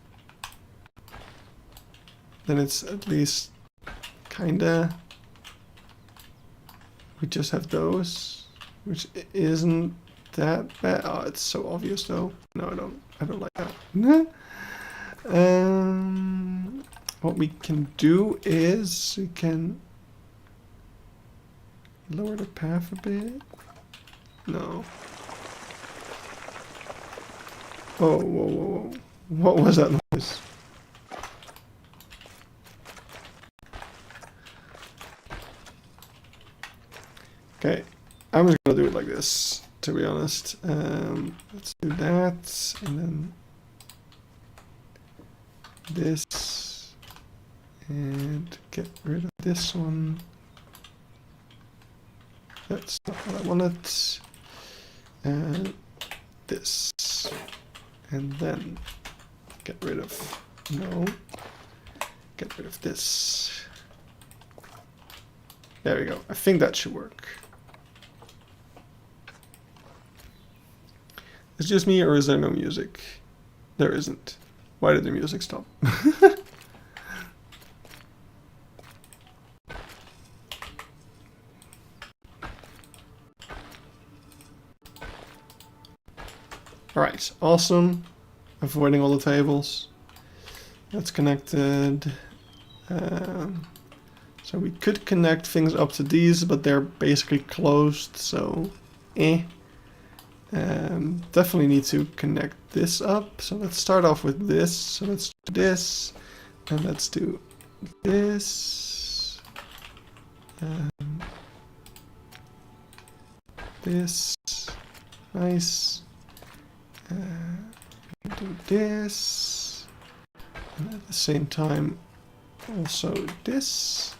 Then it's at least kinda... We just have those, which isn't that bad. Oh, it's so obvious though. No, I don't like that. What we can do is we can lower the path a bit. No. Oh, whoa, whoa, whoa. What was that noise? Okay, I'm just gonna do it like this, to be honest. Let's do that, and then this, and get rid of this one. That's not what I wanted. And this, and then get rid of, no, get rid of this. There we go, I think that should work. It's just me, or is there no music? There isn't. Why did the music stop? Alright, awesome. Avoiding all the tables. That's connected. So we could connect things up to these, but they're basically closed, so definitely need to connect this up. So let's start off with this. So let's do this, and let's do this. This. Nice. Do this. And at the same time, also this.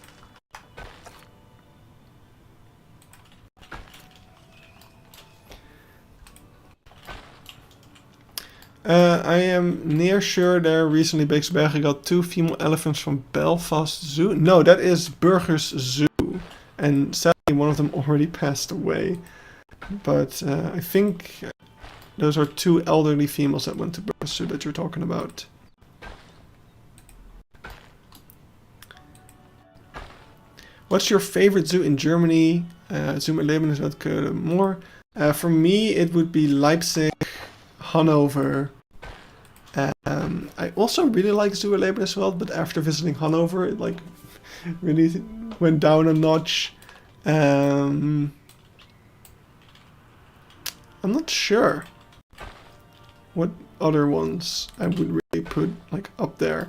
I am near sure there recently Beekse Bergen got 2 female elephants from Belfast Zoo. No, that is Burgers Zoo. And sadly one of them already passed away. But I think those are 2 elderly females that went to Burgers Zoo that you're talking about. What's your favorite zoo in Germany? Zoo met Leben is wat more. For me it would be Leipzig, Hanover. I also really like Zoo Leben as well, but after visiting Hanover, it like really went down a notch. I'm not sure what other ones I would really put like up there.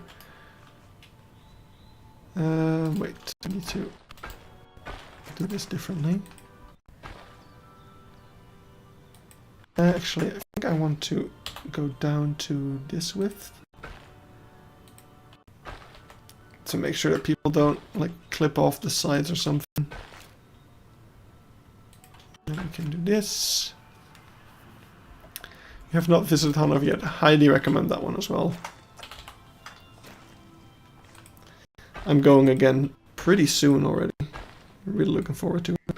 Wait, I need to do this differently. Actually, I think I want to go down to this width to make sure that people don't like clip off the sides or something. Then we can do this. You have not visited Hanover yet. Highly recommend that one as well. I'm going again pretty soon already. Really looking forward to it.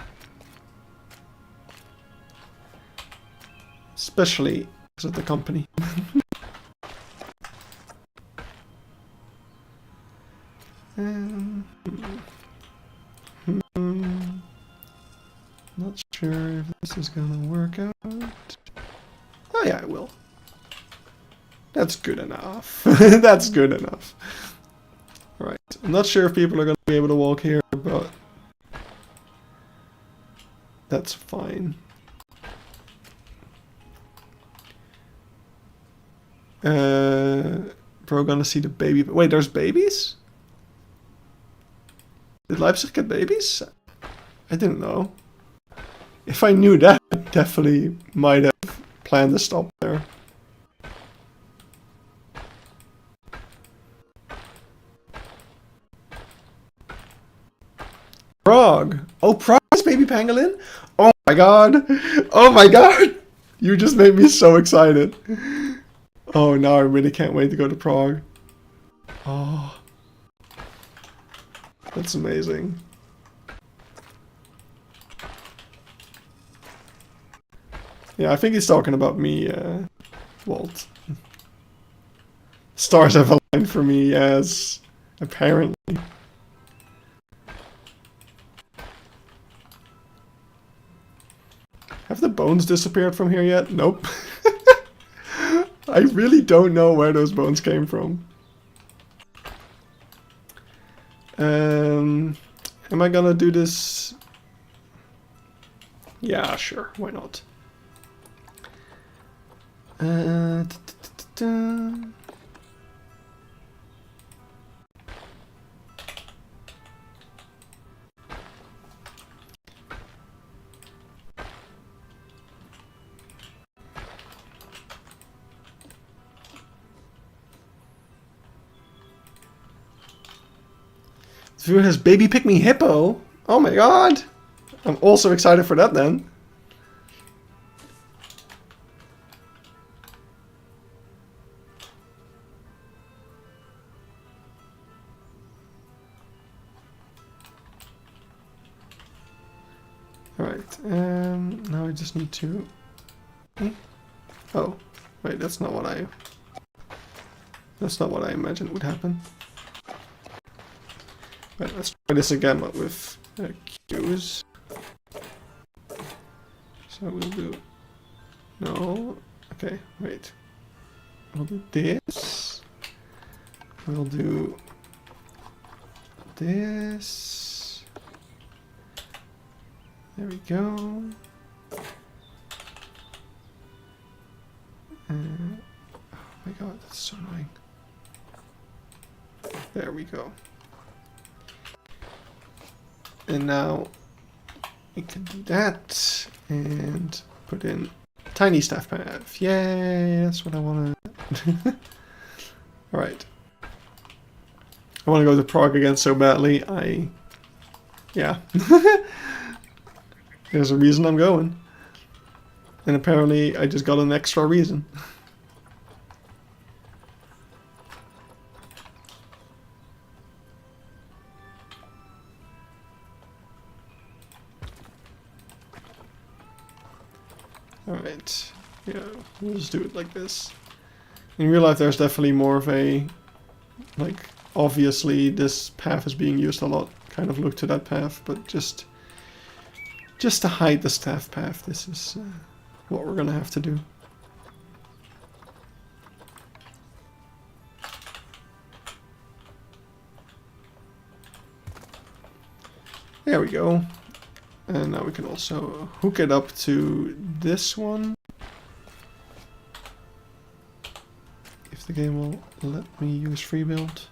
Especially because of the company. Not sure if this is gonna work out. Oh yeah, it will. That's good enough. That's good enough. Alright, I'm not sure if people are gonna be able to walk here, but that's fine. We're gonna see the baby. Wait, there's babies? Did Leipzig get babies? I didn't know. If I knew that, I definitely might have planned to stop there. Prague! Oh, Prague is baby pangolin? Oh my god! Oh my god! You just made me so excited. Oh, now I really can't wait to go to Prague. Oh. That's amazing. Yeah, I think he's talking about me, Walt. Stars have aligned for me, yes. Apparently. Have the bones disappeared from here yet? Nope. I really don't know where those bones came from. Am I gonna do this? Yeah, sure. Why not? This viewer has baby pick me hippo. Oh my god! I'm also excited for that then. Alright, now I just need to... Oh, wait, that's not what I imagined would happen. Right, let's try this again, but with cues. So we'll do... No, okay, wait. We'll do this. We'll do this. There we go. Oh my god, that's so annoying. There we go. And now we can do that and put in tiny staff path. Yay, that's what I want to. Alright. I want to go to Prague again so badly. Yeah. There's a reason I'm going. And apparently I just got an extra reason. Alright. Yeah, we'll just do it like this. In real life there's definitely more of a, like, obviously this path is being used a lot. Kind of look to that path, but just to hide the staff path, this is what we're gonna have to do. There we go. And now we can also hook it up to this one. If the game will let me use free build.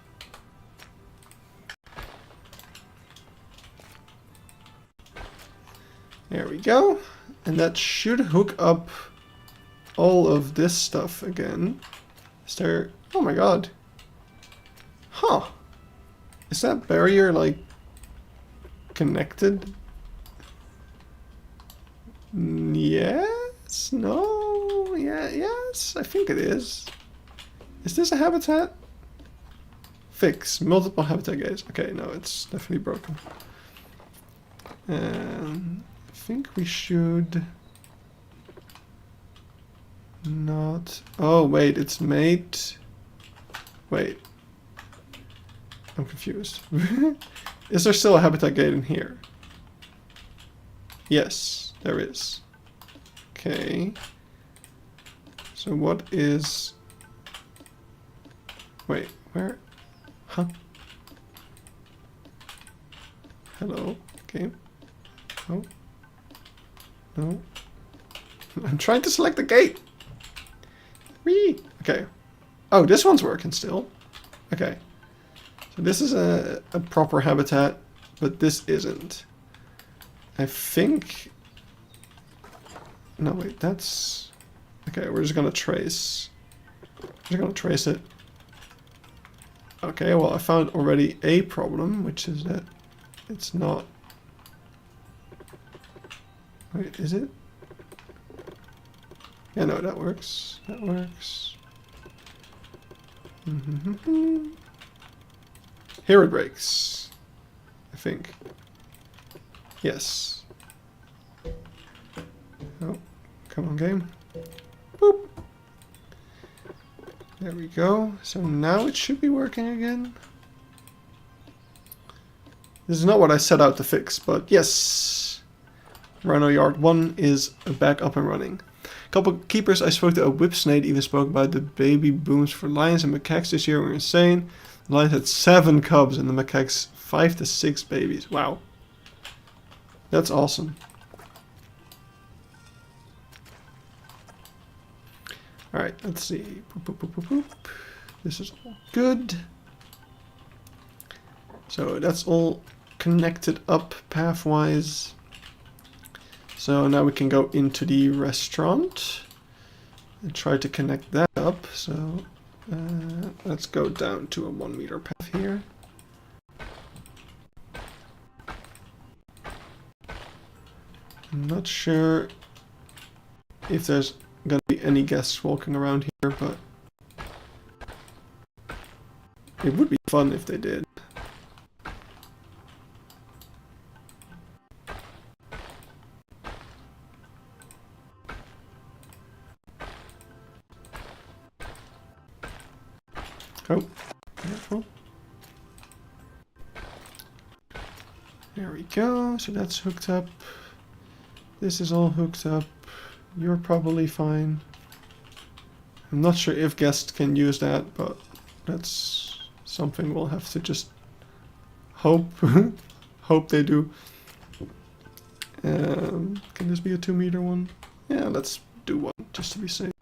There we go. And that should hook up all of this stuff again. Is there... Oh my god. Huh. Is that barrier, like, connected? Yes? No? Yeah, yes? I think it is. Is this a habitat? Fix. Multiple habitat gates. Okay, no, it's definitely broken. I think we should... Not... Oh, wait, it's made... Wait. I'm confused. Is there still a habitat gate in here? Yes, there is. Okay. So what is... Wait, where? Huh? Hello, game? Oh. No. I'm trying to select the gate! Whee! Okay. Oh, this one's working still. Okay. So this is a proper habitat, but this isn't. I think... No, wait, that's... Okay, we're just gonna trace. We're just gonna trace it. Okay, well, I found already a problem, which is that it's not... Wait, is it? Yeah, no, that works. That works. Here it breaks. I think. Yes. Oh, come on, game. Boop. There we go. So now it should be working again. This is not what I set out to fix, but yes. Rhino Yard 1 is back up and running. A couple keepers I spoke to, a whipsnade, even spoke about the baby booms for lions and macaques this year were insane. The lions had 7 cubs and the macaques 5 to 6 babies. Wow. That's awesome. Alright, let's see. Boop, boop, boop, boop, boop. This is all good. So that's all connected up pathwise. So now we can go into the restaurant and try to connect that up. So let's go down to a 1 meter path here. I'm not sure if there's gonna be any guests walking around here, but it would be fun if they did. Oh, careful. There we go. So that's hooked up. This is all hooked up. You're probably fine. I'm not sure if guests can use that, but that's something we'll have to just hope hope they do. Can this be a 2 meter one? Yeah, let's do one just to be safe.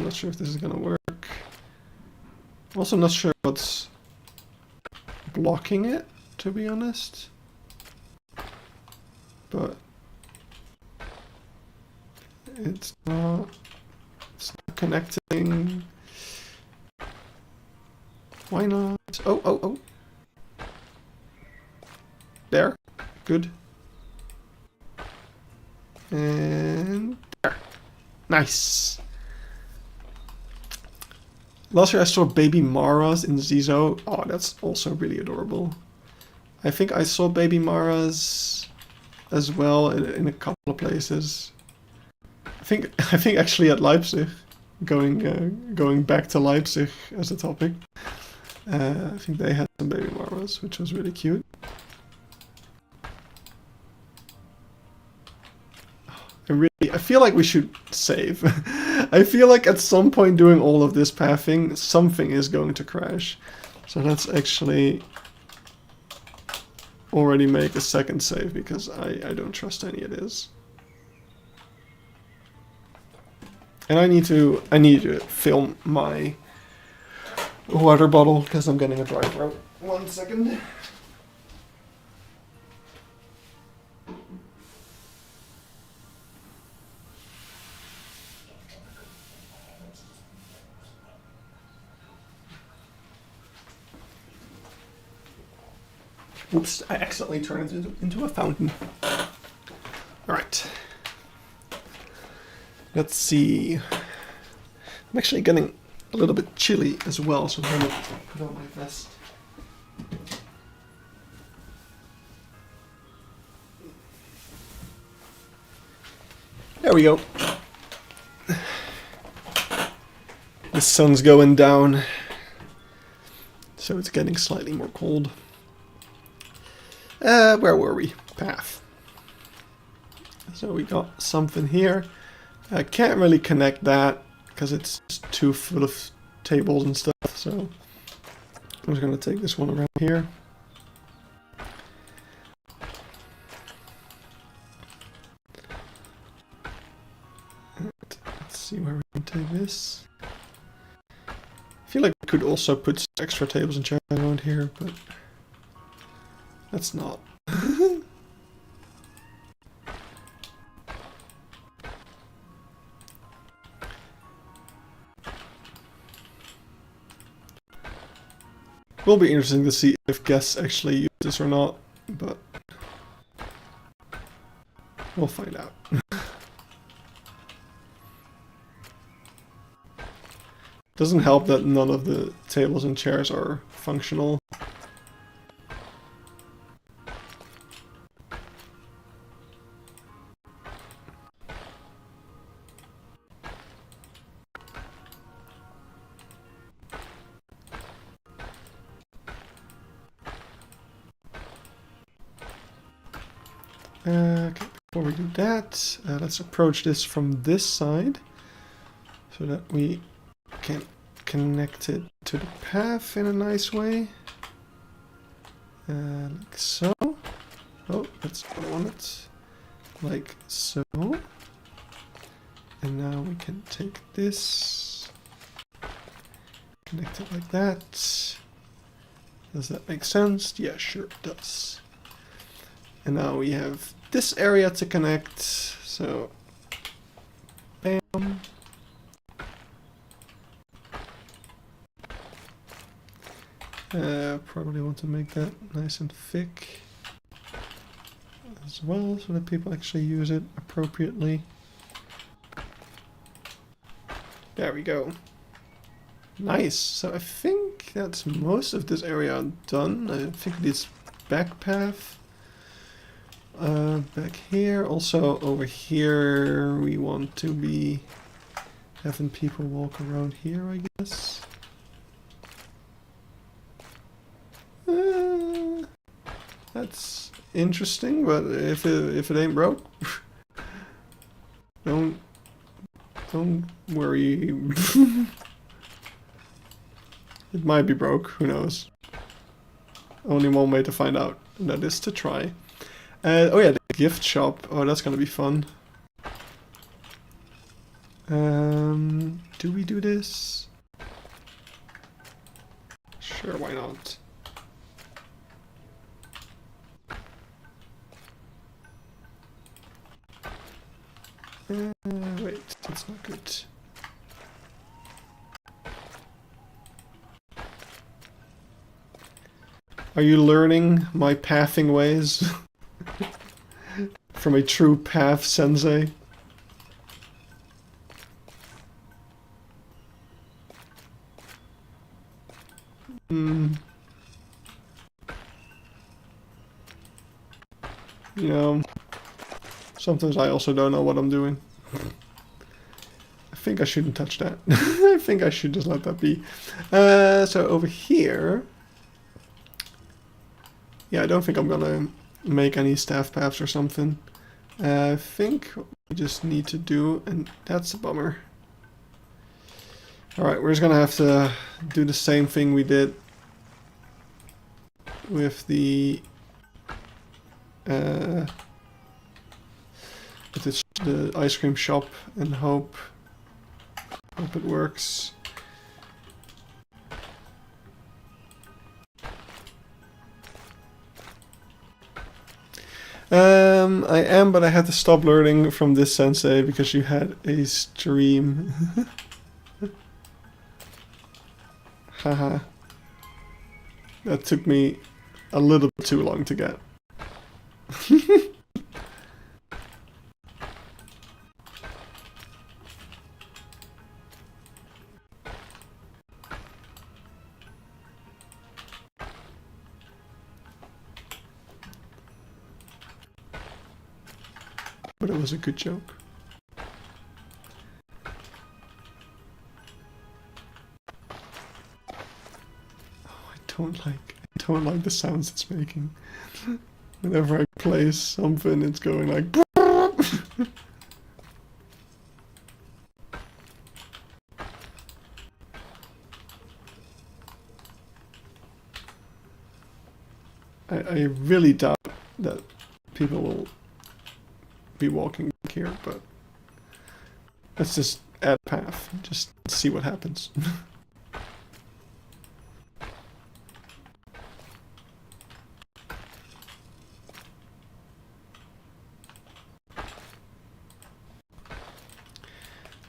not sure if this is gonna work. I'm also not sure what's blocking it, to be honest. But it's not connecting. Why not? Oh, oh, oh. There. Good. And there. Nice. Last year I saw baby Maras in Zizo. Oh, that's also really adorable. I think I saw baby Maras as well in a couple of places. I think actually at Leipzig, going back to Leipzig as a topic. I think they had some baby Maras, which was really cute. I feel like we should save. I feel like at some point doing all of this pathing, something is going to crash. So let's actually already make a second save because I don't trust any of this. And I need to film my water bottle because I'm getting a dry throat. 1 second. Oops, I accidentally turned it into a fountain. Alright. Let's see. I'm actually getting a little bit chilly as well, so I'm gonna put on my vest. There we go. The sun's going down, so it's getting slightly more cold. Where were we? Path. So we got something here. I can't really connect that because it's just too full of tables and stuff, so I'm just going to take this one around here. Let's see where we can take this. I feel like we could also put extra tables and chairs around here, but that's not. Will be interesting to see if guests actually use this or not, but we'll find out. Doesn't help that none of the tables and chairs are functional. Okay, before we do that, let's approach this from this side so that we can connect it to the path in a nice way. Like so. Oh, that's what I wanted. Like so. And now we can take this, connect it like that. Does that make sense? Yeah, sure it does. And now we have this area to connect, so bam. Probably want to make that nice and thick as well, so that people actually use it appropriately. There we go. Nice. So I think that's most of this area done. I think this back path. Back here, also over here, we want to be having people walk around here, I guess. That's interesting, but if it ain't broke, don't worry. It might be broke, who knows. Only one way to find out, and that is to try. Oh yeah, the gift shop. Oh, that's gonna be fun. Do we do this? Sure, why not? Wait, that's not good. Are you learning my pathing ways? From a true path sensei? You know, sometimes I also don't know what I'm doing. I think I shouldn't touch that. I think I should just let that be. So over here... Yeah, I don't think I'm gonna make any staff paths or something. I think what we just need to do, and that's a bummer. Alright, we're just gonna have to do the same thing we did with the the ice cream shop and hope it works. I am, but I had to stop learning from this sensei because you had a stream. Haha. That took me a little bit too long to get. But it was a good joke. Oh, I don't like the sounds it's making. Whenever I play something, it's going like. I really doubt that people will be walking back here, but let's just add a path, just see what happens.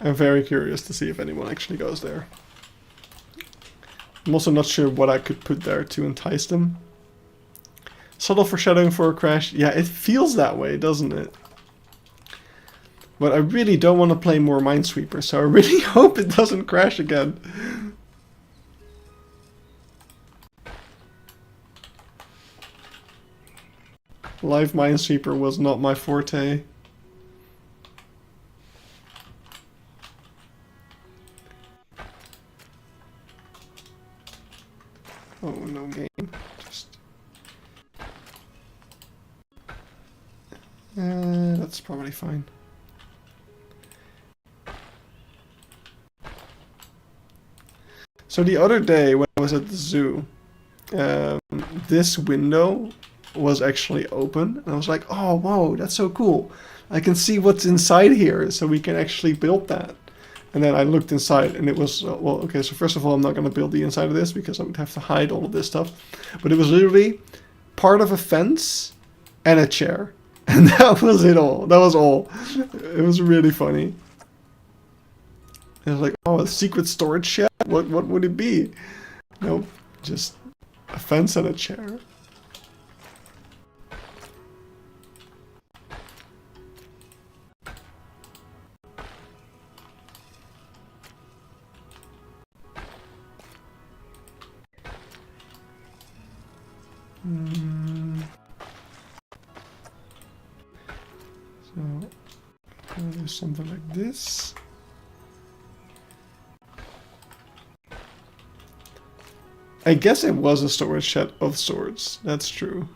I'm very curious to see if anyone actually goes there. I'm also not sure what I could put there to entice them. Subtle foreshadowing for a crash. Yeah, it feels that way, doesn't it? But I really don't want to play more Minesweeper, so I really hope it doesn't crash again. Live Minesweeper was not my forte. Oh, no game. Just... that's probably fine. So the other day when I was at the zoo, this window was actually open. And I was like, oh, whoa, that's so cool. I can see what's inside here, so we can actually build that. And then I looked inside and it was, well, okay, so first of all, I'm not going to build the inside of this because I would have to hide all of this stuff. But it was literally part of a fence and a chair. And that was it all. That was all. It was really funny. And I was like, oh, a secret storage shed? What would it be? Nope, just a fence and a chair. So, I'll do something like this. I guess it was a storage shed of sorts. That's true.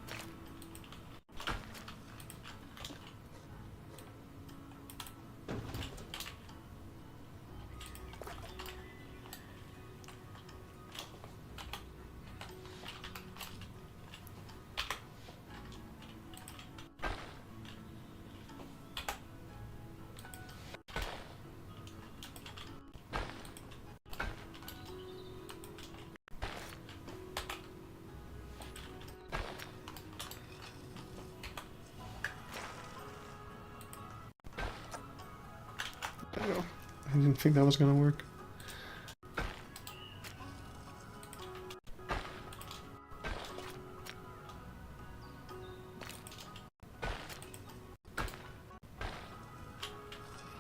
Oh, I didn't think that was gonna work.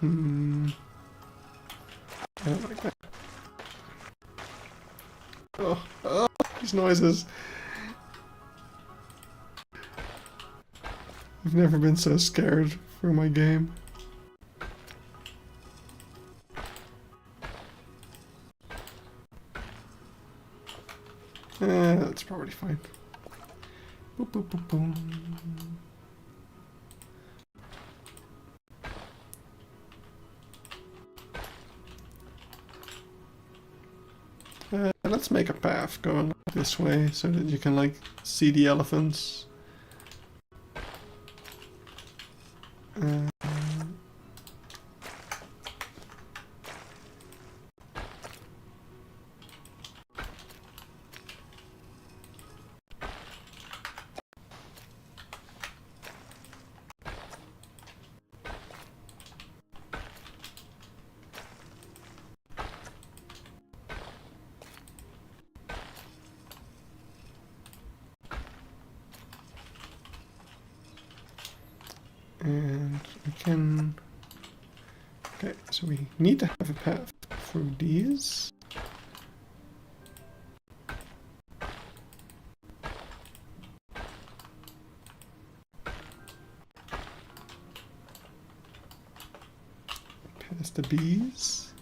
I don't like that. Oh, these noises. I've never been so scared for my game. That's probably fine. Boop, boop, boop, boom. Let's make a path going this way so that you can like see the elephants. And we can... Okay, so we need to have a path through these. Past the bees.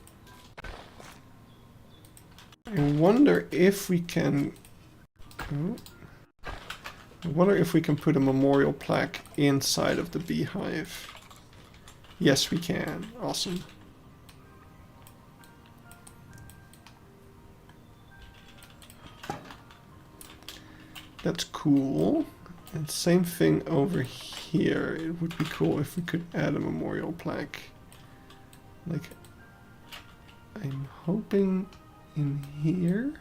I wonder if we can... Oh. I wonder if we can put a memorial plaque inside of the beehive. Yes, we can. Awesome. That's cool. And same thing over here. It would be cool if we could add a memorial plaque. Like, I'm hoping in here.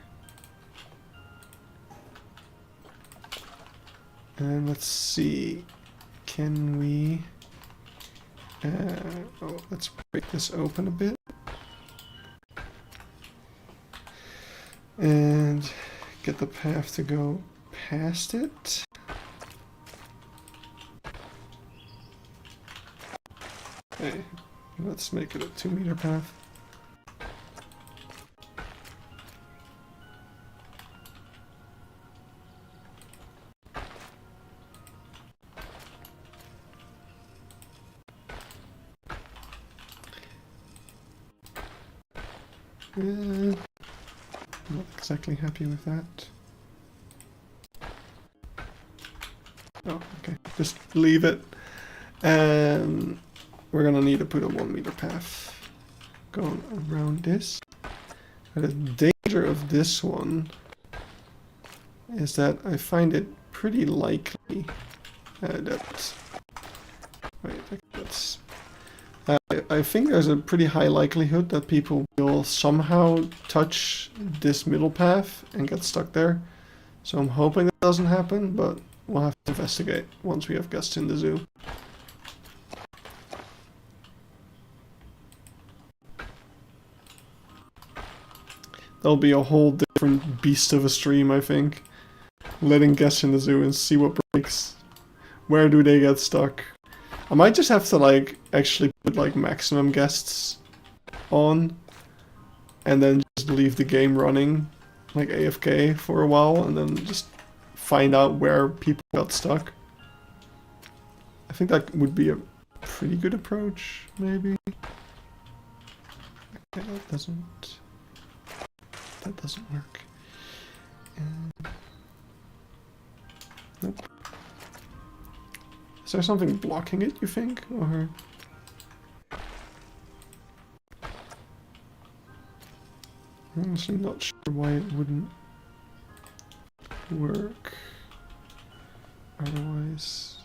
And let's see, can we, oh, let's break this open a bit. And get the path to go past it. Okay, let's make it a 2-meter path. Not exactly happy with that. Oh, okay. Just leave it. And we're gonna need to put a 1-meter path going around this. And the danger of this one is that I find it pretty likely that... Wait, that's... I think there's a pretty high likelihood that people will somehow touch this middle path and get stuck there. So I'm hoping that doesn't happen, but we'll have to investigate once we have guests in the zoo. That'll be a whole different beast of a stream, I think. Letting guests in the zoo and see what breaks. Where do they get stuck? I might just have to like actually put like maximum guests on and then just leave the game running like AFK for a while and then just find out where people got stuck. I think that would be a pretty good approach, maybe. Okay, that doesn't work. Nope. Is there something blocking it, you think? Or... I'm honestly not sure why it wouldn't work otherwise.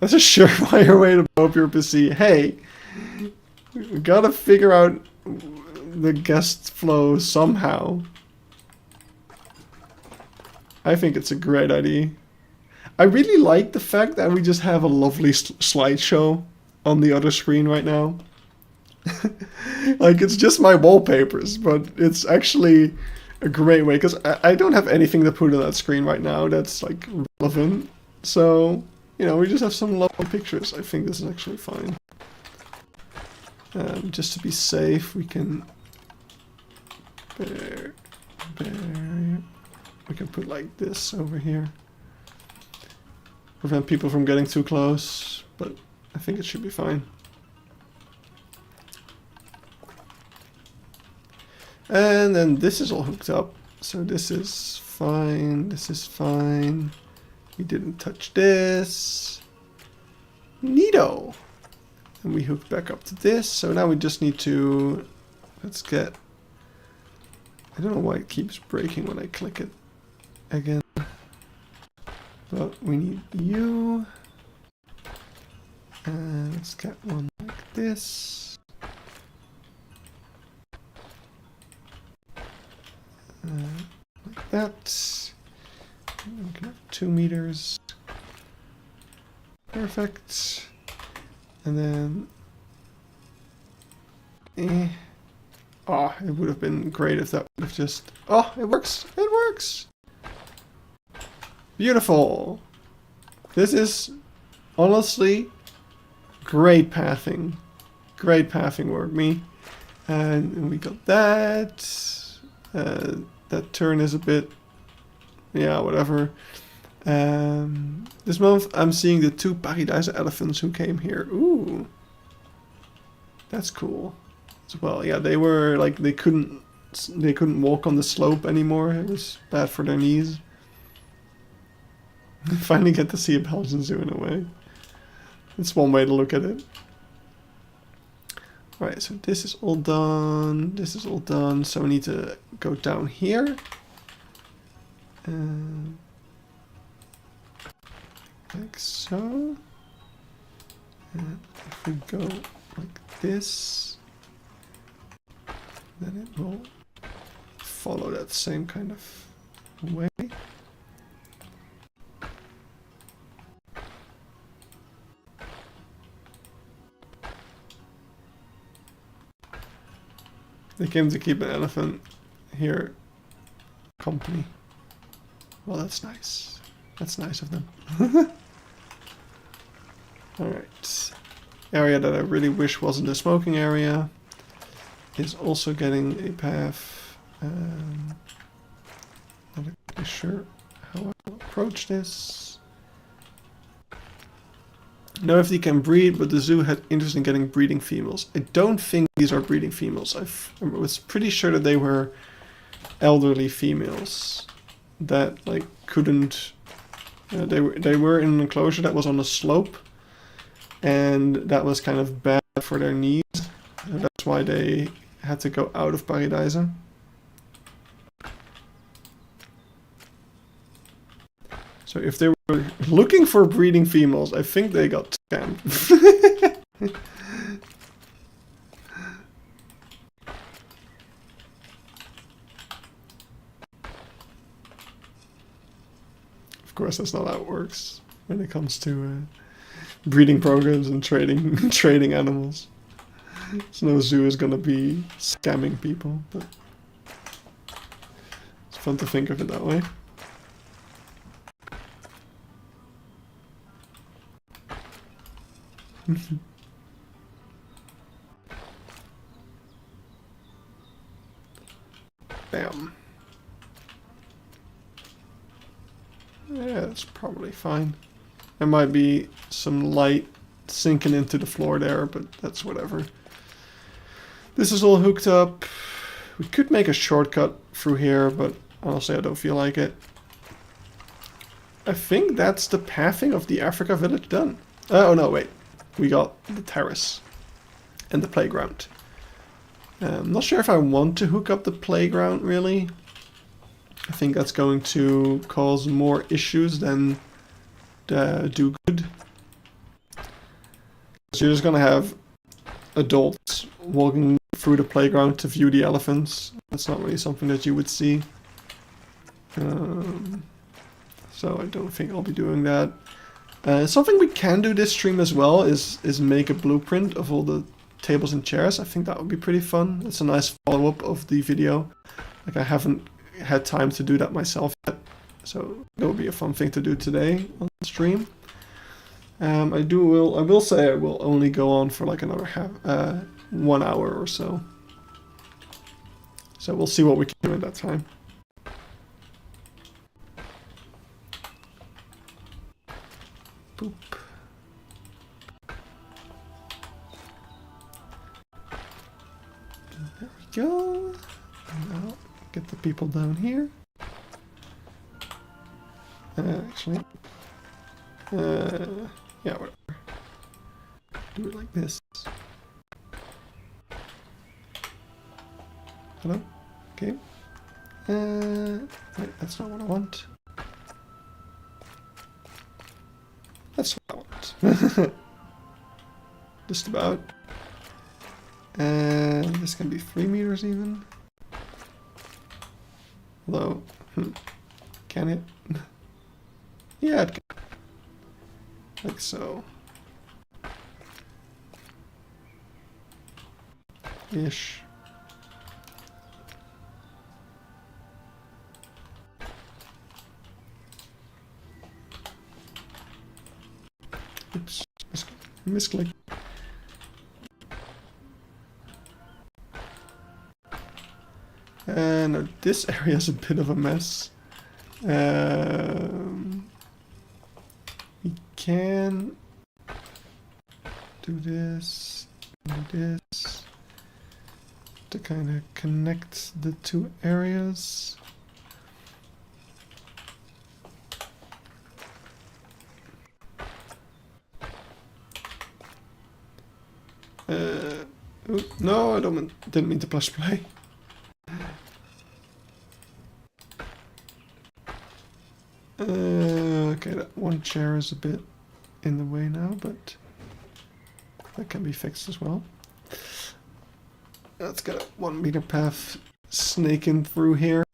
That's a surefire way to blow up your PC. Hey, we gotta figure out the guest flow somehow. I think it's a great idea. I really like the fact that we just have a lovely slideshow on the other screen right now. Like, it's just my wallpapers, but it's actually a great way, because I don't have anything to put on that screen right now that's, like, relevant. So, you know, we just have some lovely pictures. I think this is actually fine. Just to be safe, we can... We can put, like, this over here. Prevent people from getting too close, but I think it should be fine. And then this is all hooked up, so this is fine, this is fine. We didn't touch this. Neato! And we hooked back up to this, so now we just need to... Let's get... I don't know why it keeps breaking when I click it again. But we need you. And let's get one like this. Like that. And we can have 2 meters. Perfect. And then... Oh, it would have been great if that would have just... Oh, it works! It works! Beautiful! This is honestly great pathing. Great pathing work, me. And we got that. That turn is a bit... Yeah, whatever. This month I'm seeing the 2 Paradise elephants who came here. Ooh. That's cool. As well, yeah, they were like they couldn't walk on the slope anymore. It was bad for their knees. Finally get to see a Belgian zoo in a way. It's one way to look at it. Alright, so this is all done. This is all done. So we need to go down here. Like so. And if we go like this, then it will follow that same kind of way. They came to keep an elephant here company. Well, that's nice. That's nice of them. Alright. Area that I really wish wasn't a smoking area is also getting a path. Not exactly sure how I'll approach this. Know if they can breed, but the zoo had interest in getting breeding females. I don't think these are breeding females. I was pretty sure that they were elderly females that like couldn't. They were in an enclosure that was on a slope, and that was kind of bad for their knees. That's why they had to go out of Paradise. So if they were looking for breeding females, I think they got scammed. Of course, that's not how it works when it comes to breeding programs and trading animals. So no zoo is gonna be scamming people, but it's fun to think of it that way. Bam. Yeah, that's probably fine. There might be some light sinking into the floor there, but that's whatever. This is all hooked up. We could make a shortcut through here, but honestly I don't feel like it. I think that's the pathing of the Africa village done. Oh no, wait. We got the terrace and the playground. I'm not sure if I want to hook up the playground, really. I think that's going to cause more issues than do good. So you're just going to have adults walking through the playground to view the elephants. That's not really something that you would see. so I don't think I'll be doing that. Something we can do this stream as well is make a blueprint of all the tables and chairs. I think that would be pretty fun. It's a nice follow-up of the video. Like, I haven't had time to do that myself yet, so that would be a fun thing to do today on the stream. I will say I will only go on for like another 1 hour or so. So we'll see what we can do in that time. Boop. There we go. Now get the people down here. Actually, yeah, whatever. Do it like this. Hello? Okay. Wait, that's not what I want. That's what I want. Just about. This can be 3 meters even. Although, can it? Yeah, it can. Like so. Ish. Oops, misclick. And this area is a bit of a mess. We can do this, to kind of connect the two areas. No, I didn't mean to push play. Okay, that one chair is a bit in the way now, but that can be fixed as well. Let's get a 1 meter path snaking through here.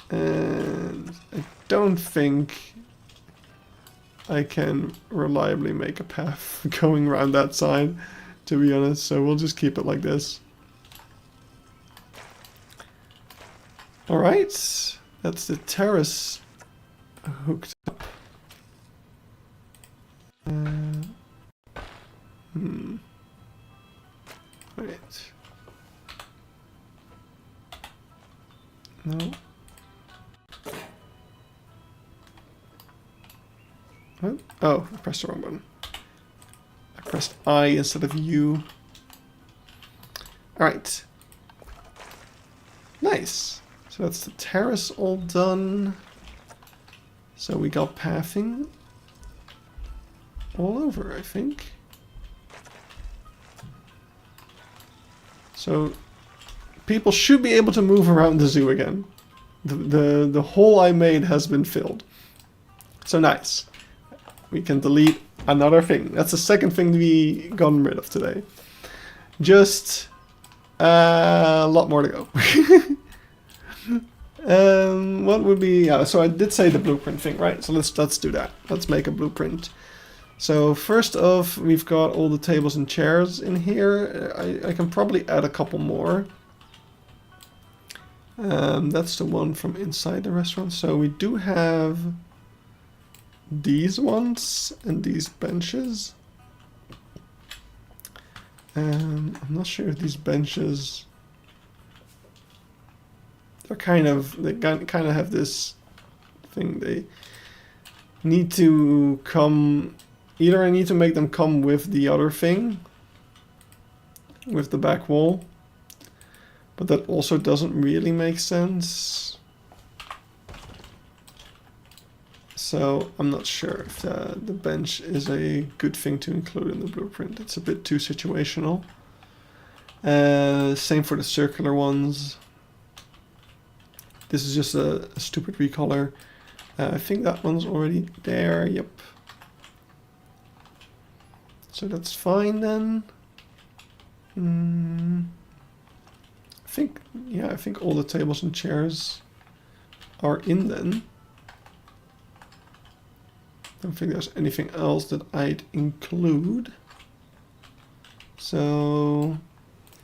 And I don't think I can reliably make a path going around that side, to be honest, so we'll just keep it like this. Alright, that's the terrace hooked up. Wait. No. What? Oh, I pressed the wrong button. I pressed I instead of U. Alright. Nice. So that's the terrace all done. So we got pathing all over, I think. So people should be able to move around the zoo again. The hole I made has been filled. So nice. We can delete another thing. That's the second thing we gotten rid of today. Just a lot more to go. What would be... so I did say the blueprint thing, right? So let's do that. Let's make a blueprint. So first off, we've got all the tables and chairs in here. I can probably add a couple more. That's the one from inside the restaurant. So we do have these ones and these benches. I'm not sure if these benches... they kind of have this thing. They need to come... either I need to make them come with the other thing, with the back wall, but that also doesn't really make sense. So I'm not sure if the bench is a good thing to include in the blueprint. It's a bit too situational. Same for the circular ones. This is just a stupid recolor. I think that one's already there, yep. So that's fine then. I think, yeah, I think all the tables and chairs are in then. Don't think there's anything else that I'd include. So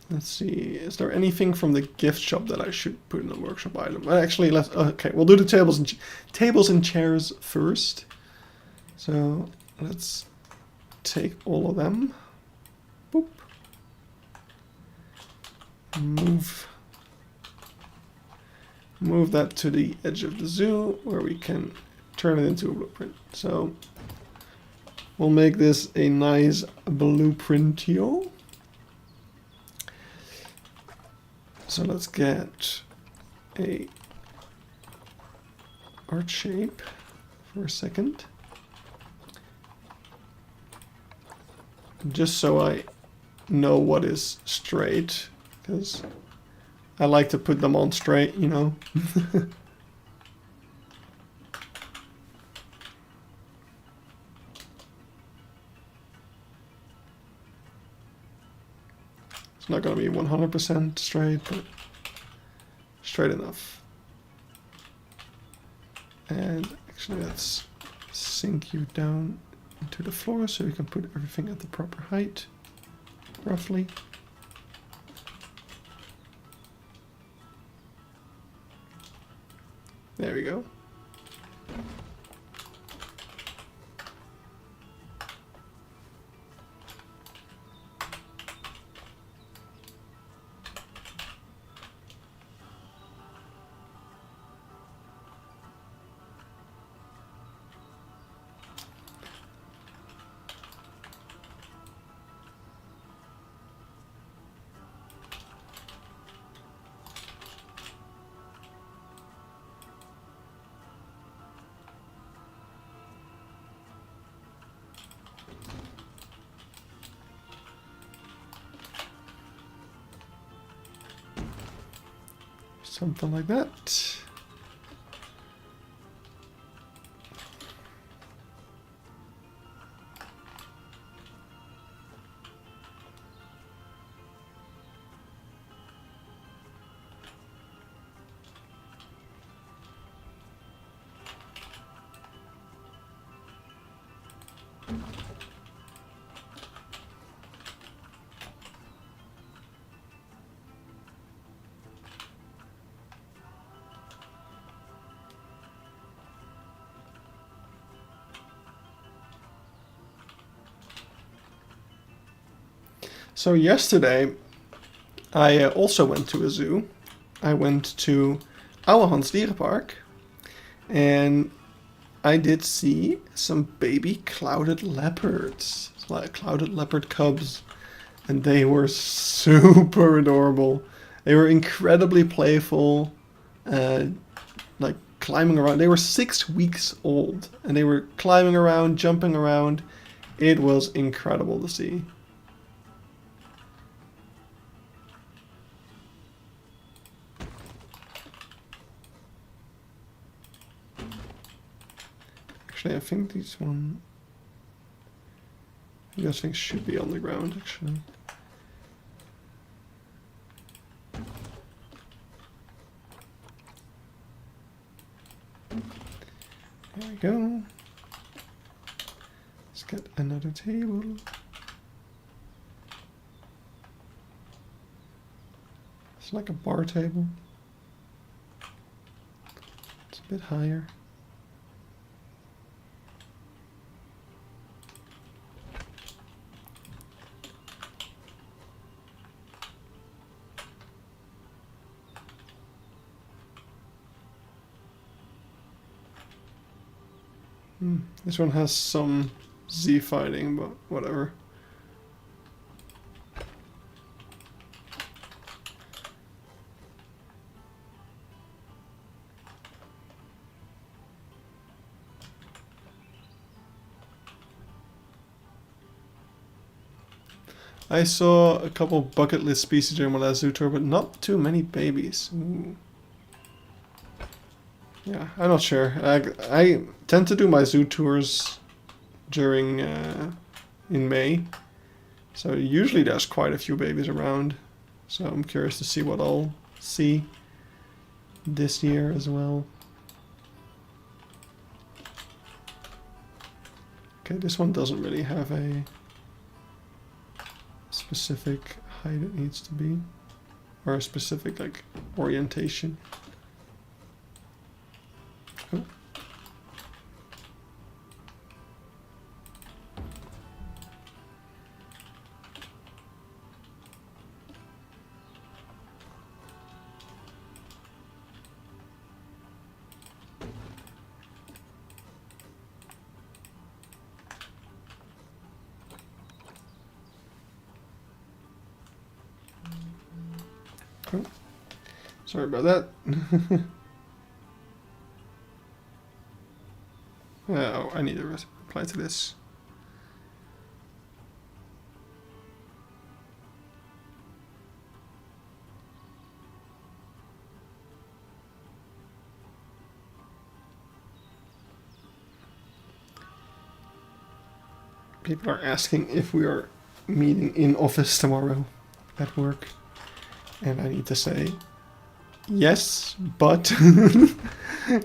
let's see, is there anything from the gift shop that I should put in the workshop item? Actually, let's, okay, we'll do the tables and chairs first. So let's take all of them. Boop. Move that to the edge of the zoo where we can turn it into a blueprint. So we'll make this a nice blueprintio. So let's get a art shape for a second. Just so I know what is straight, because I like to put them on straight, you know. It's not going to be 100% straight, but straight enough. And actually, let's sink you down into the floor so we can put everything at the proper height, roughly. There we go. Something like that. So yesterday, I also went to a zoo. I went to Ouwehands Dierenpark, and I did see some baby clouded leopards, like clouded leopard cubs, and they were super adorable. They were incredibly playful, like climbing around. They were 6 weeks old, and they were climbing around, jumping around. It was incredible to see. Actually, I think these things should be on the ground, actually. There we go. Let's get another table. It's like a bar table. It's a bit higher. This one has some Z fighting, but whatever. I saw a couple bucket list species during my last zoo tour, but not too many babies. Ooh. Yeah, I'm not sure. I tend to do my zoo tours during in May, so usually there's quite a few babies around. So I'm curious to see what all see this year as well. Okay, this one doesn't really have a specific height it needs to be, or a specific like orientation. Oh. Oh. Sorry about that. Oh, I need to reply to this. People are asking if we are meeting in office tomorrow at work. And I need to say yes, but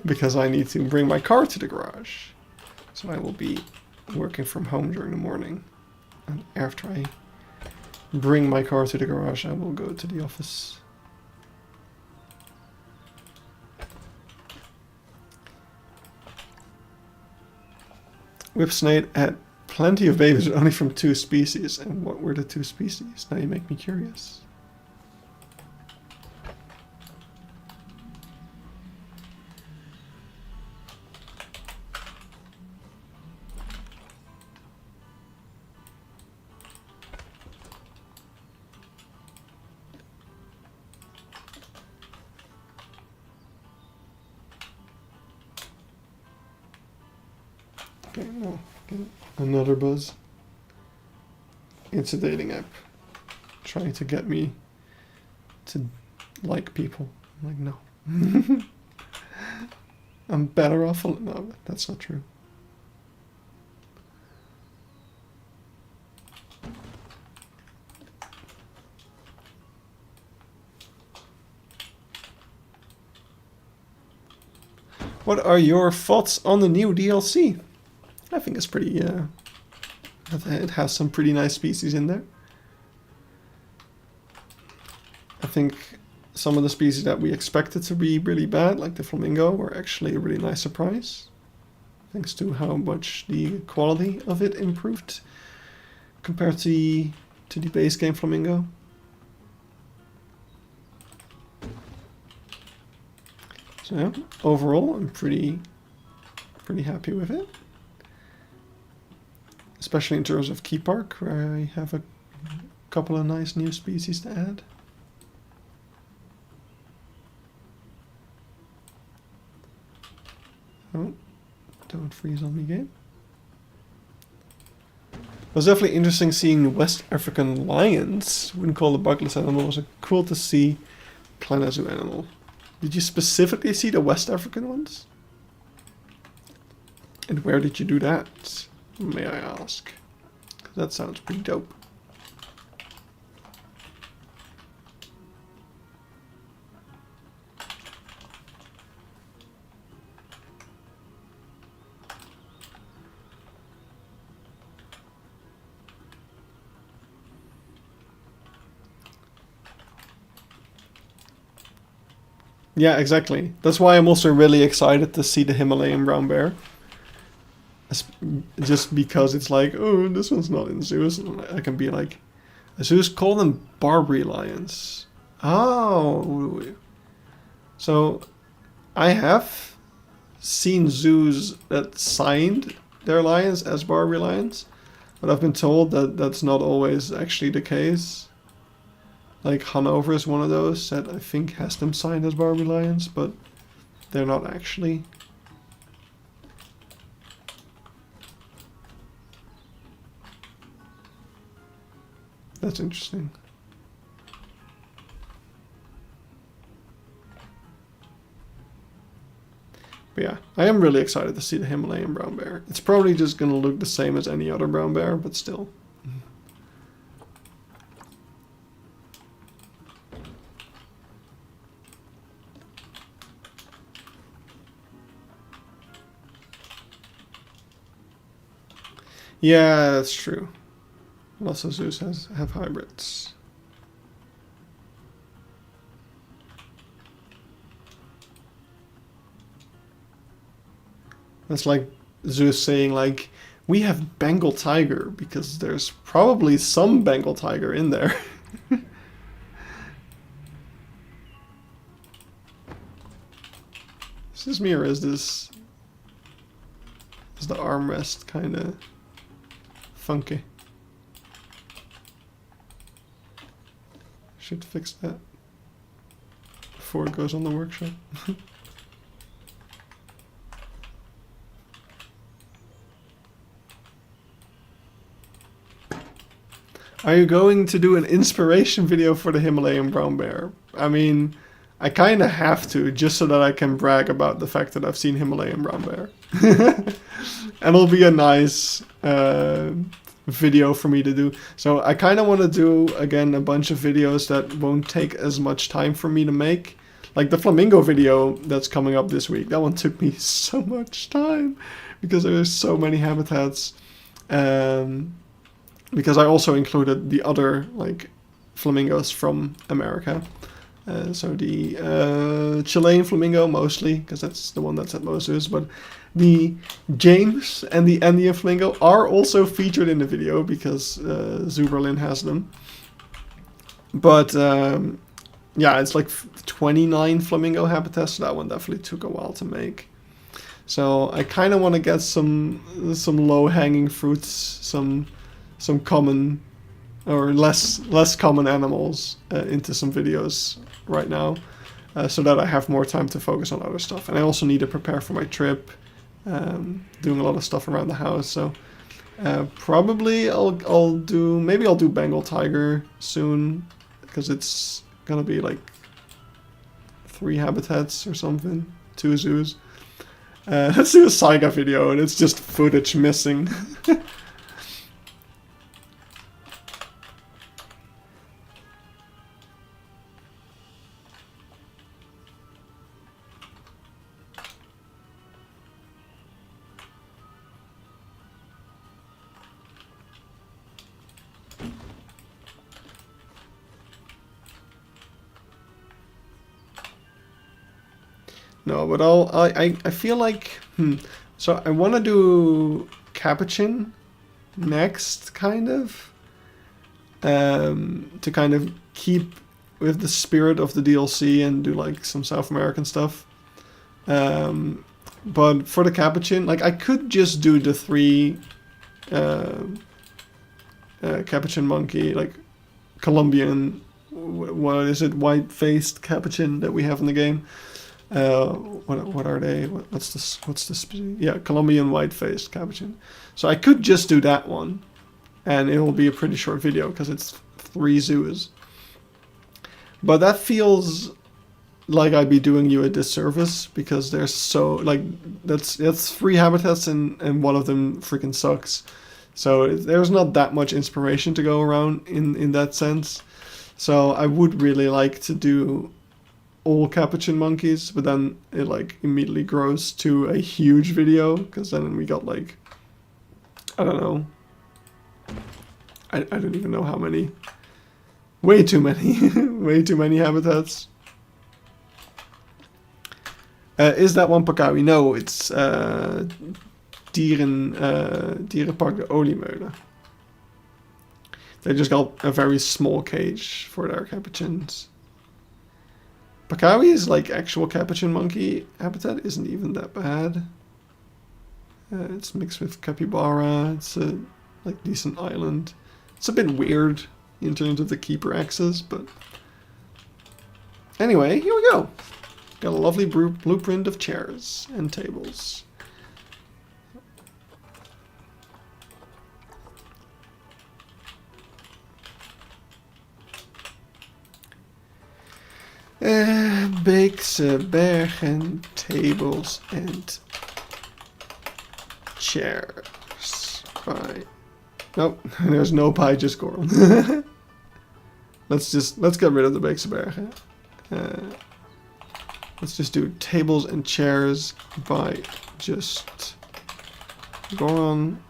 because I need to bring my car to the garage. So I will be working from home during the morning. And after I bring my car to the garage, I will go to the office. Whipsnade had plenty of babies, but only from 2 species. And what were the 2 species? Now you make me curious. Okay, no, another buzz. It's a dating app trying to get me to like people. I'm like, no. I'm better off. No, that's not true. What are your thoughts on the new DLC? I think it's pretty, it has some pretty nice species in there. I think some of the species that we expected to be really bad, like the flamingo, were actually a really nice surprise. Thanks to how much the quality of it improved compared to the base game flamingo. So yeah, overall I'm pretty happy with it. Especially in terms of Key Park, where I have a couple of nice new species to add. Oh, don't freeze on me, game. It was definitely interesting seeing West African lions. Wouldn't call the bugless animal. It was cool to see Planet Zoo animal. Did you specifically see the West African ones? And where did you do that? May I ask? That sounds pretty dope. Yeah, exactly. That's why I'm also really excited to see the Himalayan brown bear. Just because it's like, oh, this one's not in zoos. I can be like, zoos call them Barbary lions. Oh. So, I have seen zoos that signed their lions as Barbary lions. But I've been told that that's not always actually the case. Like, Hanover is one of those that I think has them signed as Barbary lions, but they're not actually. That's interesting. But yeah, I am really excited to see the Himalayan brown bear. It's probably just going to look the same as any other brown bear, but still. Yeah, that's true. Lots of zoos have hybrids. That's like Zeus saying like, we have Bengal tiger because there's probably some Bengal tiger in there. Is this me or is this... Is the armrest kind of funky? Should fix that before it goes on the workshop. Are you going to do an inspiration video for the Himalayan brown bear? I mean, I kind of have to, just so that I can brag about the fact that I've seen Himalayan brown bear. And it'll be a nice video for me to do. So I kind of want to do, again, a bunch of videos that won't take as much time for me to make. Like the flamingo video that's coming up this week. That one took me so much time because there's so many habitats. Because I also included the other like flamingos from America. So the Chilean flamingo mostly, because that's the one that's at most zoos, but the James and the Andean flamingo are also featured in the video because Zoo Berlin has them. But yeah, it's like 29 flamingo habitats, so that one definitely took a while to make. So I kind of want to get some low-hanging fruits, some common or less common animals into some videos right now, so that I have more time to focus on other stuff. And I also need to prepare for my trip, doing a lot of stuff around the house. So probably I'll do Bengal tiger soon, because it's gonna be like 3 habitats or something, 2 zoos. Let's do a Saiga video, and it's just footage missing. No, but I feel like so I want to do Capuchin next, kind of, to kind of keep with the spirit of the DLC and do like some South American stuff. But for the Capuchin, like I could just do the 3 Capuchin monkey, like Colombian, what is it, white-faced Capuchin that we have in the game. What are they? What's this? Yeah, Colombian white-faced capuchin. So I could just do that one, and it will be a pretty short video because it's 3 zoos. But that feels like I'd be doing you a disservice because there's so like that's 3 habitats and one of them freaking sucks. So there's not that much inspiration to go around in that sense. So I would really like to do all capuchin monkeys, but then it like immediately grows to a huge video because then we got like, I don't know, I don't even know how many, way too many way too many habitats. Is that one Pakawi? No, it's Dierenpark de Oliemeulen. They just got a very small cage for their capuchins. Pakawi is like actual capuchin monkey habitat, isn't even that bad. It's mixed with capybara. It's a like decent island. It's a bit weird in terms of the keeper access, but anyway, here we go. Got a lovely blueprint of chairs and tables. Beekse Bergen tables and chairs. By nope, there's no pie, just Goron. let's get rid of the Beekse Bergen. Let's just do tables and chairs by just Goron,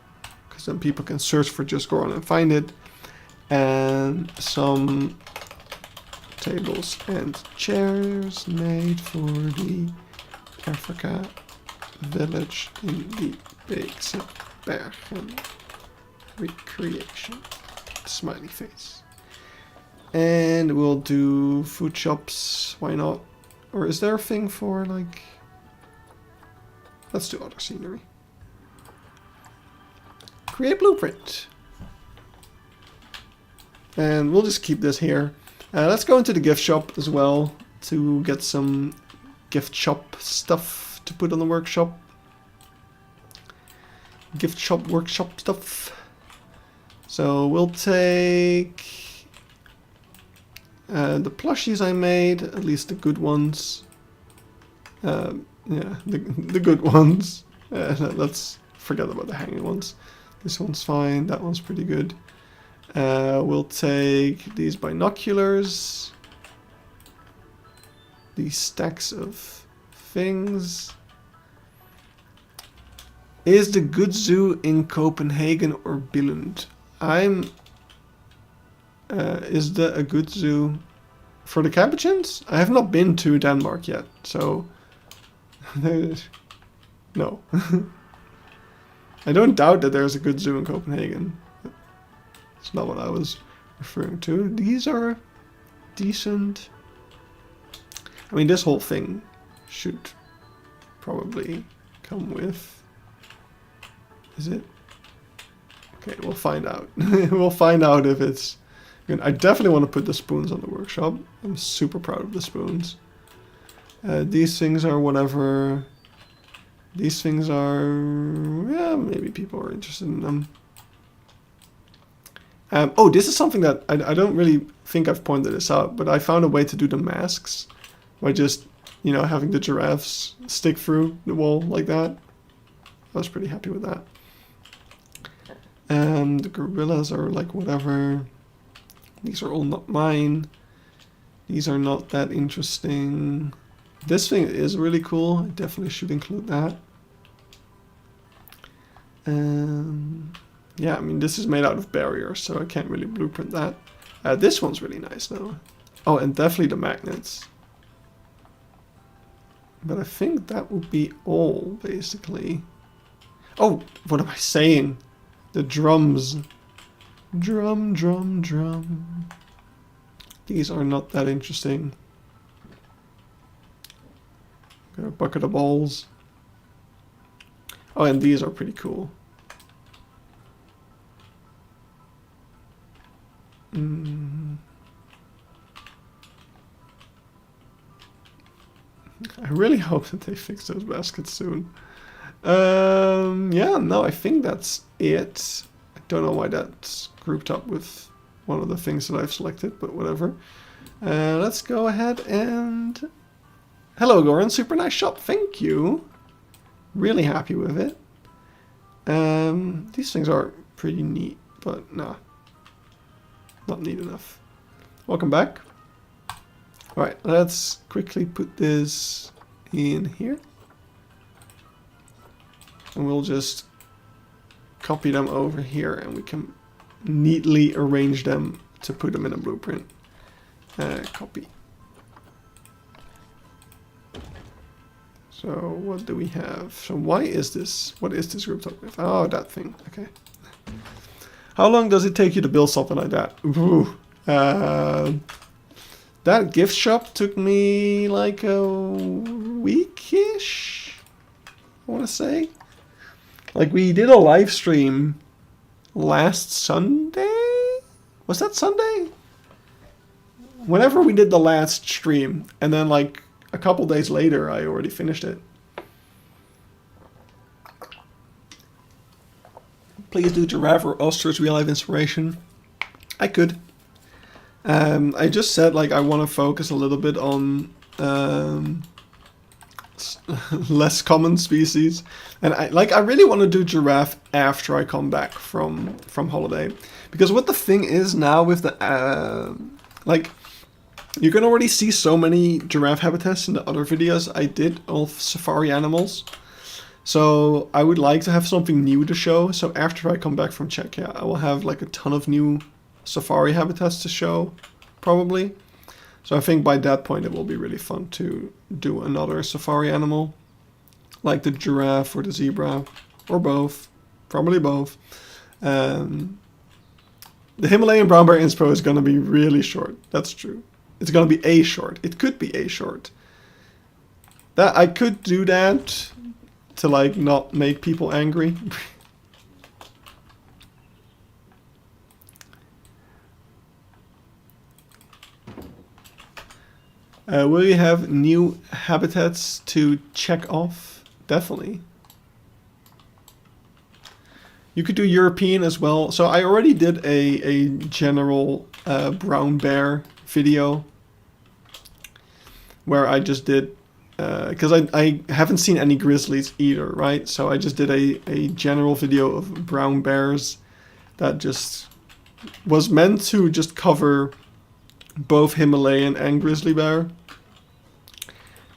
because so then people can search for Just Goron and find it. And some tables and chairs made for the Africa village in the Beekse Bergen recreation. Smiley face. And we'll do food shops. Why not? Or is there a thing for like... Let's do other scenery. Create blueprint. And we'll just keep this here. Let's go into the gift shop as well to get some gift shop stuff to put on the workshop. Gift shop workshop stuff. So we'll take the plushies I made, at least the good ones. Yeah, the good ones. Let's forget about the hanging ones. This one's fine, that one's pretty good. We'll take these binoculars, these stacks of things. Is the good zoo in Copenhagen or Billund? Is there a good zoo for the capuchins? I have not been to Denmark yet, so no. I don't doubt that there's a good zoo in Copenhagen. It's not what I was referring to. These are decent. I mean, this whole thing should probably come with... Is it? Okay, we'll find out. We'll find out if it's... I definitely want to put the spoons on the workshop. I'm super proud of the spoons. These things are whatever. These things are... Yeah, maybe people are interested in them. Oh, this is something that I don't really think I've pointed this out, but I found a way to do the masks by just, you know, having the giraffes stick through the wall like that. I was pretty happy with that. The gorillas are like whatever. These are all not mine. These are not that interesting. This thing is really cool. I definitely should include that. Yeah, I mean, this is made out of barriers, so I can't really blueprint that. This one's really nice, though. Oh, and definitely the magnets. But I think that would be all, basically. Oh, what am I saying? The drums. Drum, drum, drum. These are not that interesting. Got a bucket of balls. Oh, and these are pretty cool. I really hope that they fix those baskets soon. Yeah, no, I think that's it. I don't know why that's grouped up with one of the things that I've selected, but whatever. Let's go ahead and... Hello, Goran. Super nice shop. Thank you. Really happy with it. These things are pretty neat, but nah. Not neat enough. Welcome back. Alright, let's quickly put this in here. And we'll just copy them over here and we can neatly arrange them to put them in a blueprint. Copy. So what do we have? So why is this? What is this grouped up with? Oh, that thing. Okay. How long does it take you to build something like that? Ooh. That gift shop took me like a week-ish, I want to say. Like, we did a live stream last Sunday? Was that Sunday? Whenever we did the last stream, and then like a couple days later, I already finished it. Please do giraffe or ostrich real life inspiration. I could. I just said like I want to focus a little bit on less common species, and I really want to do giraffe after I come back from holiday, because what the thing is now with the like, you can already see so many giraffe habitats in the other videos I did of safari animals. So I would like to have something new to show. So after I come back from Czechia, I will have like a ton of new safari habitats to show, probably. So I think by that point it will be really fun to do another safari animal, like the giraffe or the zebra, or both, probably both. The Himalayan brown bear inspo is going to be really short. That's true. It's going to be a short. It could be a short. That I could do that to like not make people angry. Will you have new habitats to check off? Definitely. You could do European as well. So I already did a general brown bear video where I just did, because I haven't seen any grizzlies either, right? So I just did a general video of brown bears that just was meant to just cover both Himalayan and grizzly bear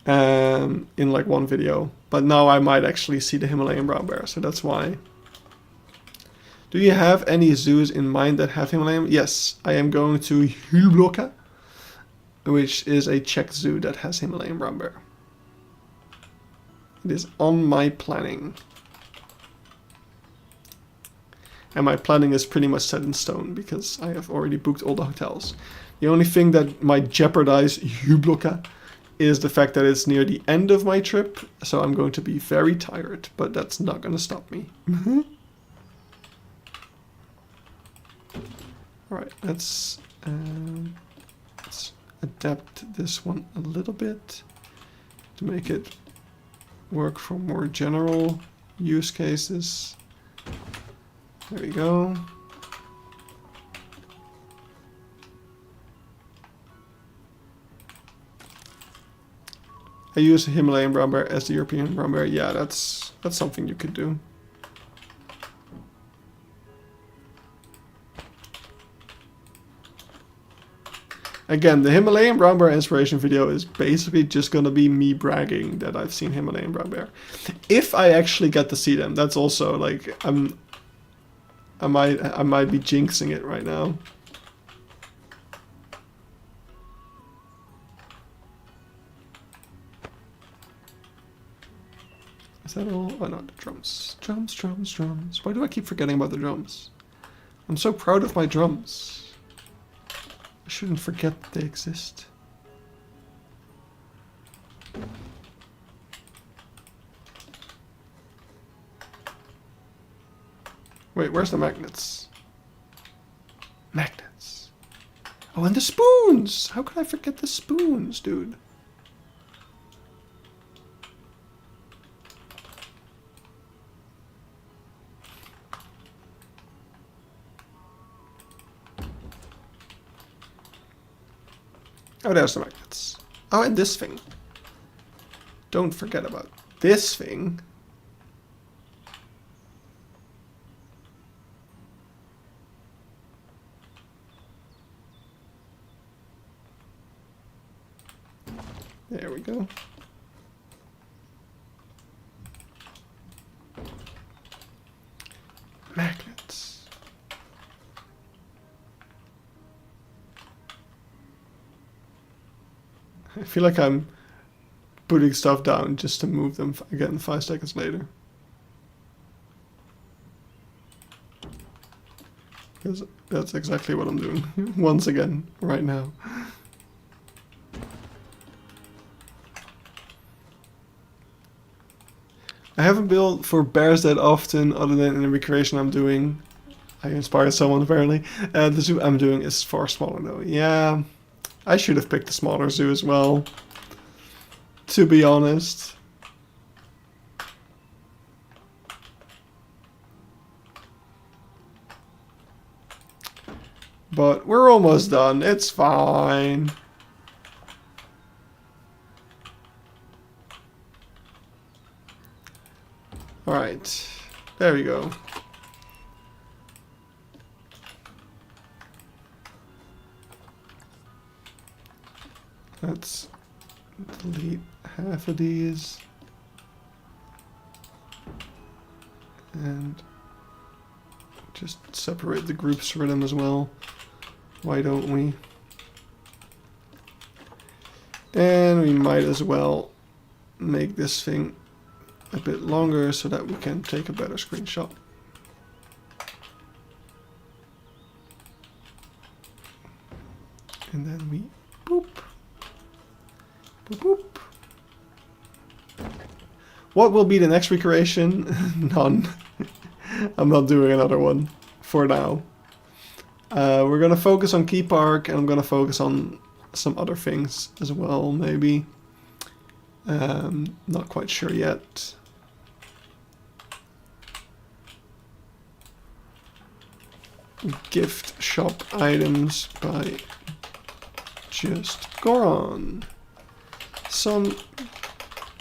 in like one video. But now I might actually see the Himalayan brown bear, so that's why. Do you have any zoos in mind that have Himalayan? Yes, I am going to Hylbloka, which is a Czech zoo that has Himalayan brown bear. It is on my planning. And my planning is pretty much set in stone because I have already booked all the hotels. The only thing that might jeopardize Hylbloka is the fact that it's near the end of my trip, so I'm going to be very tired, but that's not going to stop me. Alright, let's adapt this one a little bit to make it work for more general use cases. There we go. I use the Himalayan brown bear as the European brown bear. Yeah, that's something you could do. Again, the Himalayan brown bear inspiration video is basically just gonna be me bragging that I've seen Himalayan brown bear. If I actually get to see them, that's also like I might be jinxing it right now. Is that all? Oh no, the drums. Drums, drums, drums. Why do I keep forgetting about the drums? I'm so proud of my drums. I shouldn't forget that they exist. Wait, where's the magnets? Magnets. Oh, and the spoons! How could I forget the spoons, dude? Oh, there's the magnets. Oh, and this thing. Don't forget about this thing. There we go. Magnets. I feel like I'm putting stuff down just to move them again 5 seconds later. Because that's exactly what I'm doing once again right now. I haven't built for bears that often other than in the recreation I'm doing. I inspired someone apparently. The zoo I'm doing is far smaller though. Yeah. I should have picked a smaller zoo as well, to be honest. But we're almost done, it's fine. Alright, there we go. Let's delete half of these. And just separate the groups for them as well. Why don't we? And we might as well make this thing a bit longer so that we can take a better screenshot. And then we boop, boop, boop. What will be the next recreation? None. I'm not doing another one for now. We're gonna focus on Key Park, and I'm gonna focus on some other things as well, maybe. Not quite sure yet. Gift shop items by Just Goron. Some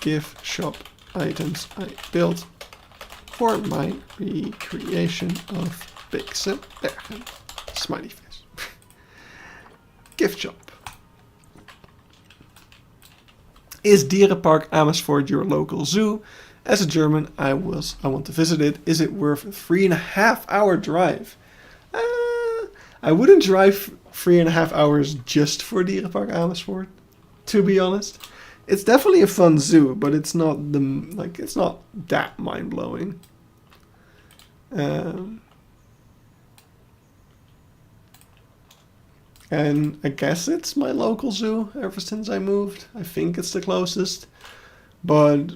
gift shop items I built for my recreation of Beekse Bergen. Smiley face. Gift shop. Is Dierenpark Amersfoort your local zoo? As a German, I want to visit it. Is it worth a 3.5 hour drive? I wouldn't drive 3.5 hours just for Dierenpark Amersfoort, to be honest. It's definitely a fun zoo, but it's not it's not that mind blowing. And I guess it's my local zoo ever since I moved. I think it's the closest. But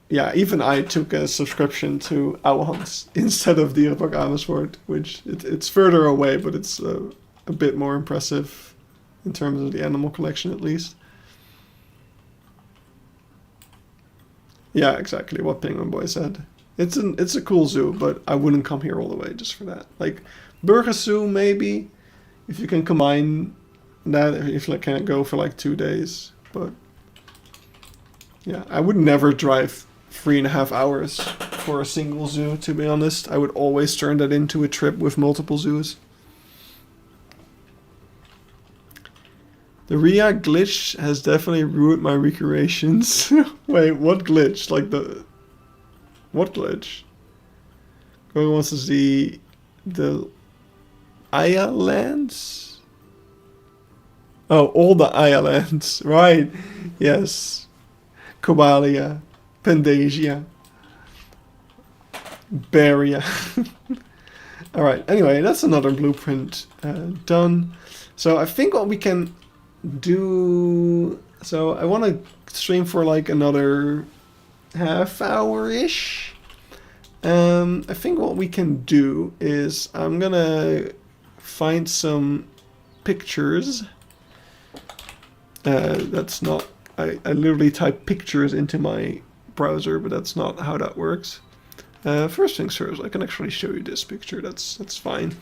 yeah, even I took a subscription to Ouwehans instead of Dierenpark Amersfoort, which it's further away, but it's a bit more impressive in terms of the animal collection at least. Yeah, exactly what Penguin Boy said. It's a cool zoo, but I wouldn't come here all the way just for that. Like Burgers Zoo maybe, if you can combine that, if you can go for like 2 days. But yeah, I would never drive 3.5 hours for a single zoo, to be honest. I would always turn that into a trip with multiple zoos. The Ria glitch has definitely ruined my recreations. Wait, what glitch? What glitch? Who wants to see the Aya lands? Oh, all the Aya lands. Right. Yes. Cobalia. Pandasia. Baria. Alright, anyway, that's another blueprint done. So I think what we can do... So I want to stream for like another half hour-ish. I think what we can do is I'm gonna find some pictures. That's not... I literally type pictures into my browser, but that's not how that works. First things first, I can actually show you this picture. That's fine.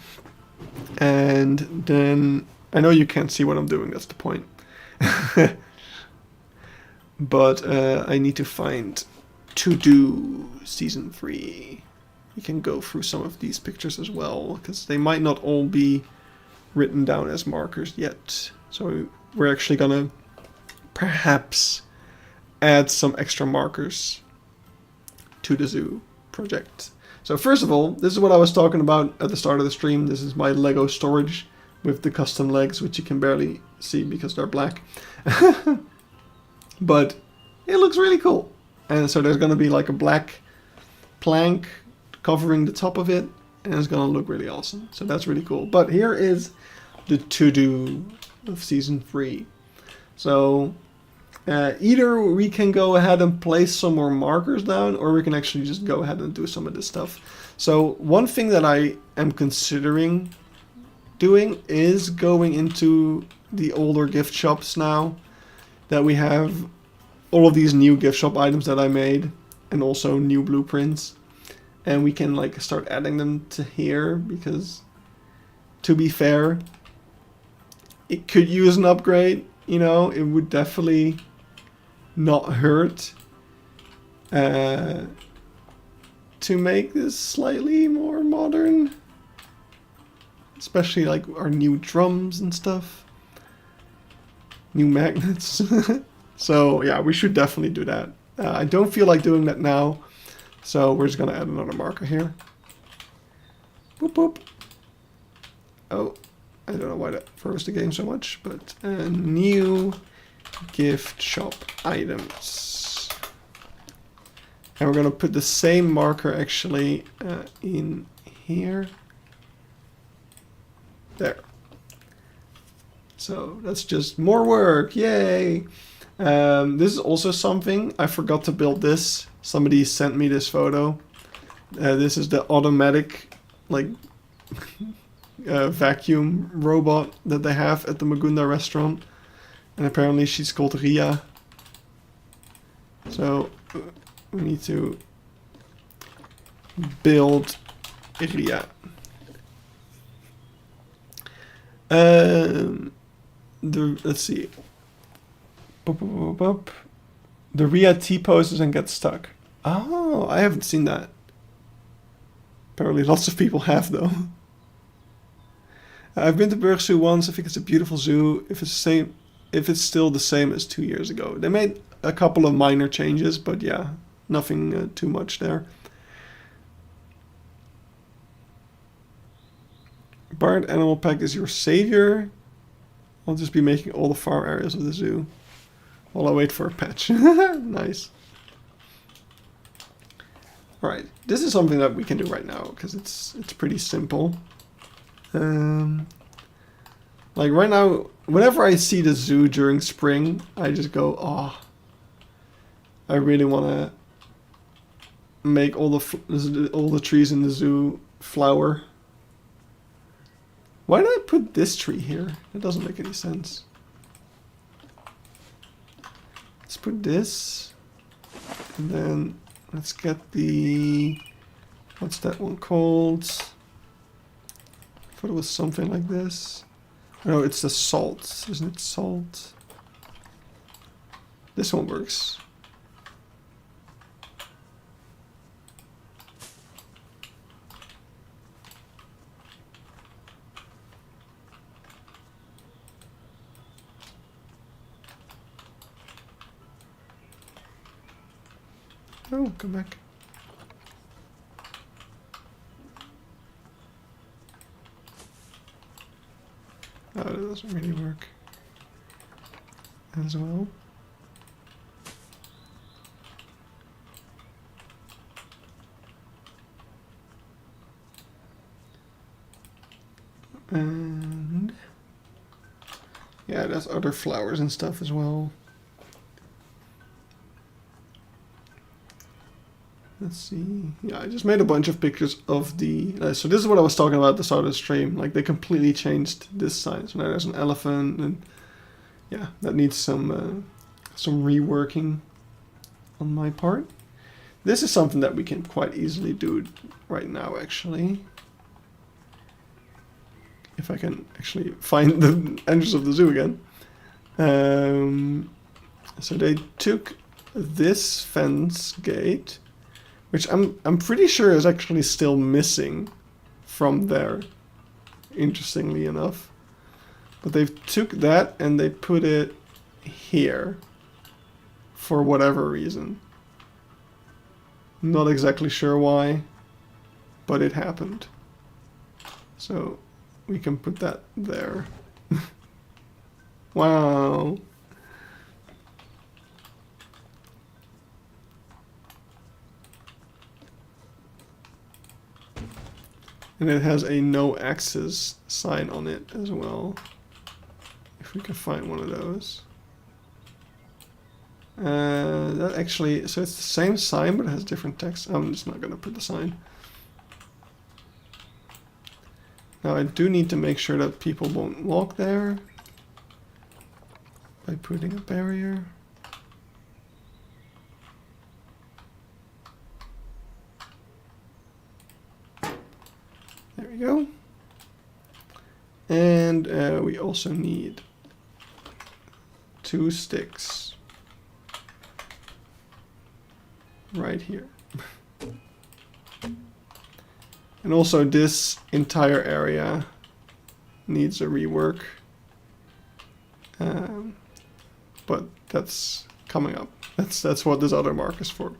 And then I know you can't see what I'm doing. That's the point. But I need to find To Do Season 3. We can go through some of these pictures as well, because they might not all be written down as markers yet. So we're actually gonna perhaps add some extra markers to the zoo project. So first of all, this is what I was talking about at the start of the stream. This is my Lego storage with the custom legs, which you can barely see because they're black. But it looks really cool. And so there's going to be like a black plank covering the top of it, and it's going to look really awesome. So that's really cool. But here is the to-do of Season 3. So either we can go ahead and place some more markers down, or we can actually just go ahead and do some of this stuff. So one thing that I am considering doing is going into the older gift shops now that we have all of these new gift shop items that I made, and also new blueprints, and we can like start adding them to here, because to be fair, it could use an upgrade. You know, it would definitely not hurt to make this slightly more modern, especially like our new drums and stuff, new magnets. So yeah, we should definitely do that. I don't feel like doing that now, so we're just gonna add another marker here. Boop boop. Oh, I don't know why that froze the game so much, but new gift shop items. And we're gonna put the same marker actually in here. There. So that's just more work, yay! This is also something, I forgot to build this. Somebody sent me this photo. This is the automatic, like, vacuum robot that they have at the Magunda restaurant. And apparently she's called Ria. So we need to build Ria. Let's see. The Ria T-poses and gets stuck. Oh, I haven't seen that. Apparently lots of people have though. I've been to Berg Zoo once. I think it's a beautiful zoo. If it's still the same as 2 years ago. They made a couple of minor changes, but yeah, nothing too much there. Barred Animal Pack is your savior. I'll just be making all the farm areas of the zoo while I wait for a patch. Nice. Alright, this is something that we can do right now, because it's pretty simple. Like right now, whenever I see the zoo during spring, I just go, oh, I really want to make all the trees in the zoo flower. Why did I put this tree here? It doesn't make any sense. Let's put this, and then let's get the, what's that one called? I thought it was something like this. No, it's the salt, isn't it? Salt. This one works. Oh, come back. Oh, that doesn't really work as well. And yeah, there's other flowers and stuff as well. Let's see. Yeah, I just made a bunch of pictures of the... so this is what I was talking about at the start of the stream. Like, they completely changed this sign. So now there's an elephant, and yeah, that needs some reworking on my part. This is something that we can quite easily do right now, actually. If I can actually find the entrance of the zoo again. So they took this fence gate, which I'm pretty sure is actually still missing from there, interestingly enough. But they took that and they put it here for whatever reason. Not exactly sure why, but it happened. So we can put that there. Wow. And it has a no access sign on it as well. If we can find one of those. That actually, so it's the same sign but it has different text. I'm just not going to put the sign. Now I do need to make sure that people won't walk there by putting a barrier. There we go. And we also need 2 sticks right here. And also this entire area needs a rework. But that's coming up. That's what this other mark is for.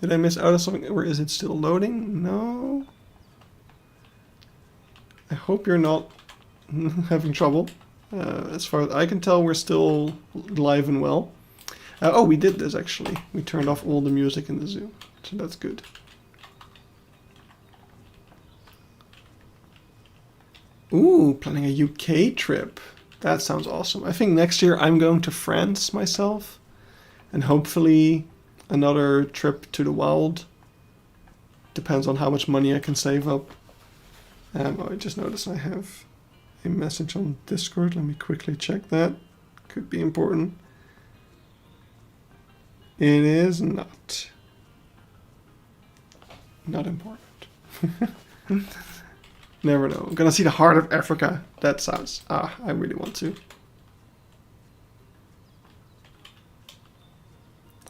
Did I miss out on something, or is it still loading? No. I hope you're not having trouble. As far as I can tell, we're still live and well. Oh, we did this actually. We turned off all the music in the zoo, so that's good. Ooh, planning a UK trip. That sounds awesome. I think next year I'm going to France myself, and hopefully another trip to the wild. Depends on how much money I can save up. Oh, I just noticed I have a message on Discord. Let me quickly check that. Could be important. It is not. Not important. Never know. I'm gonna see the heart of Africa. That sounds... I really want to.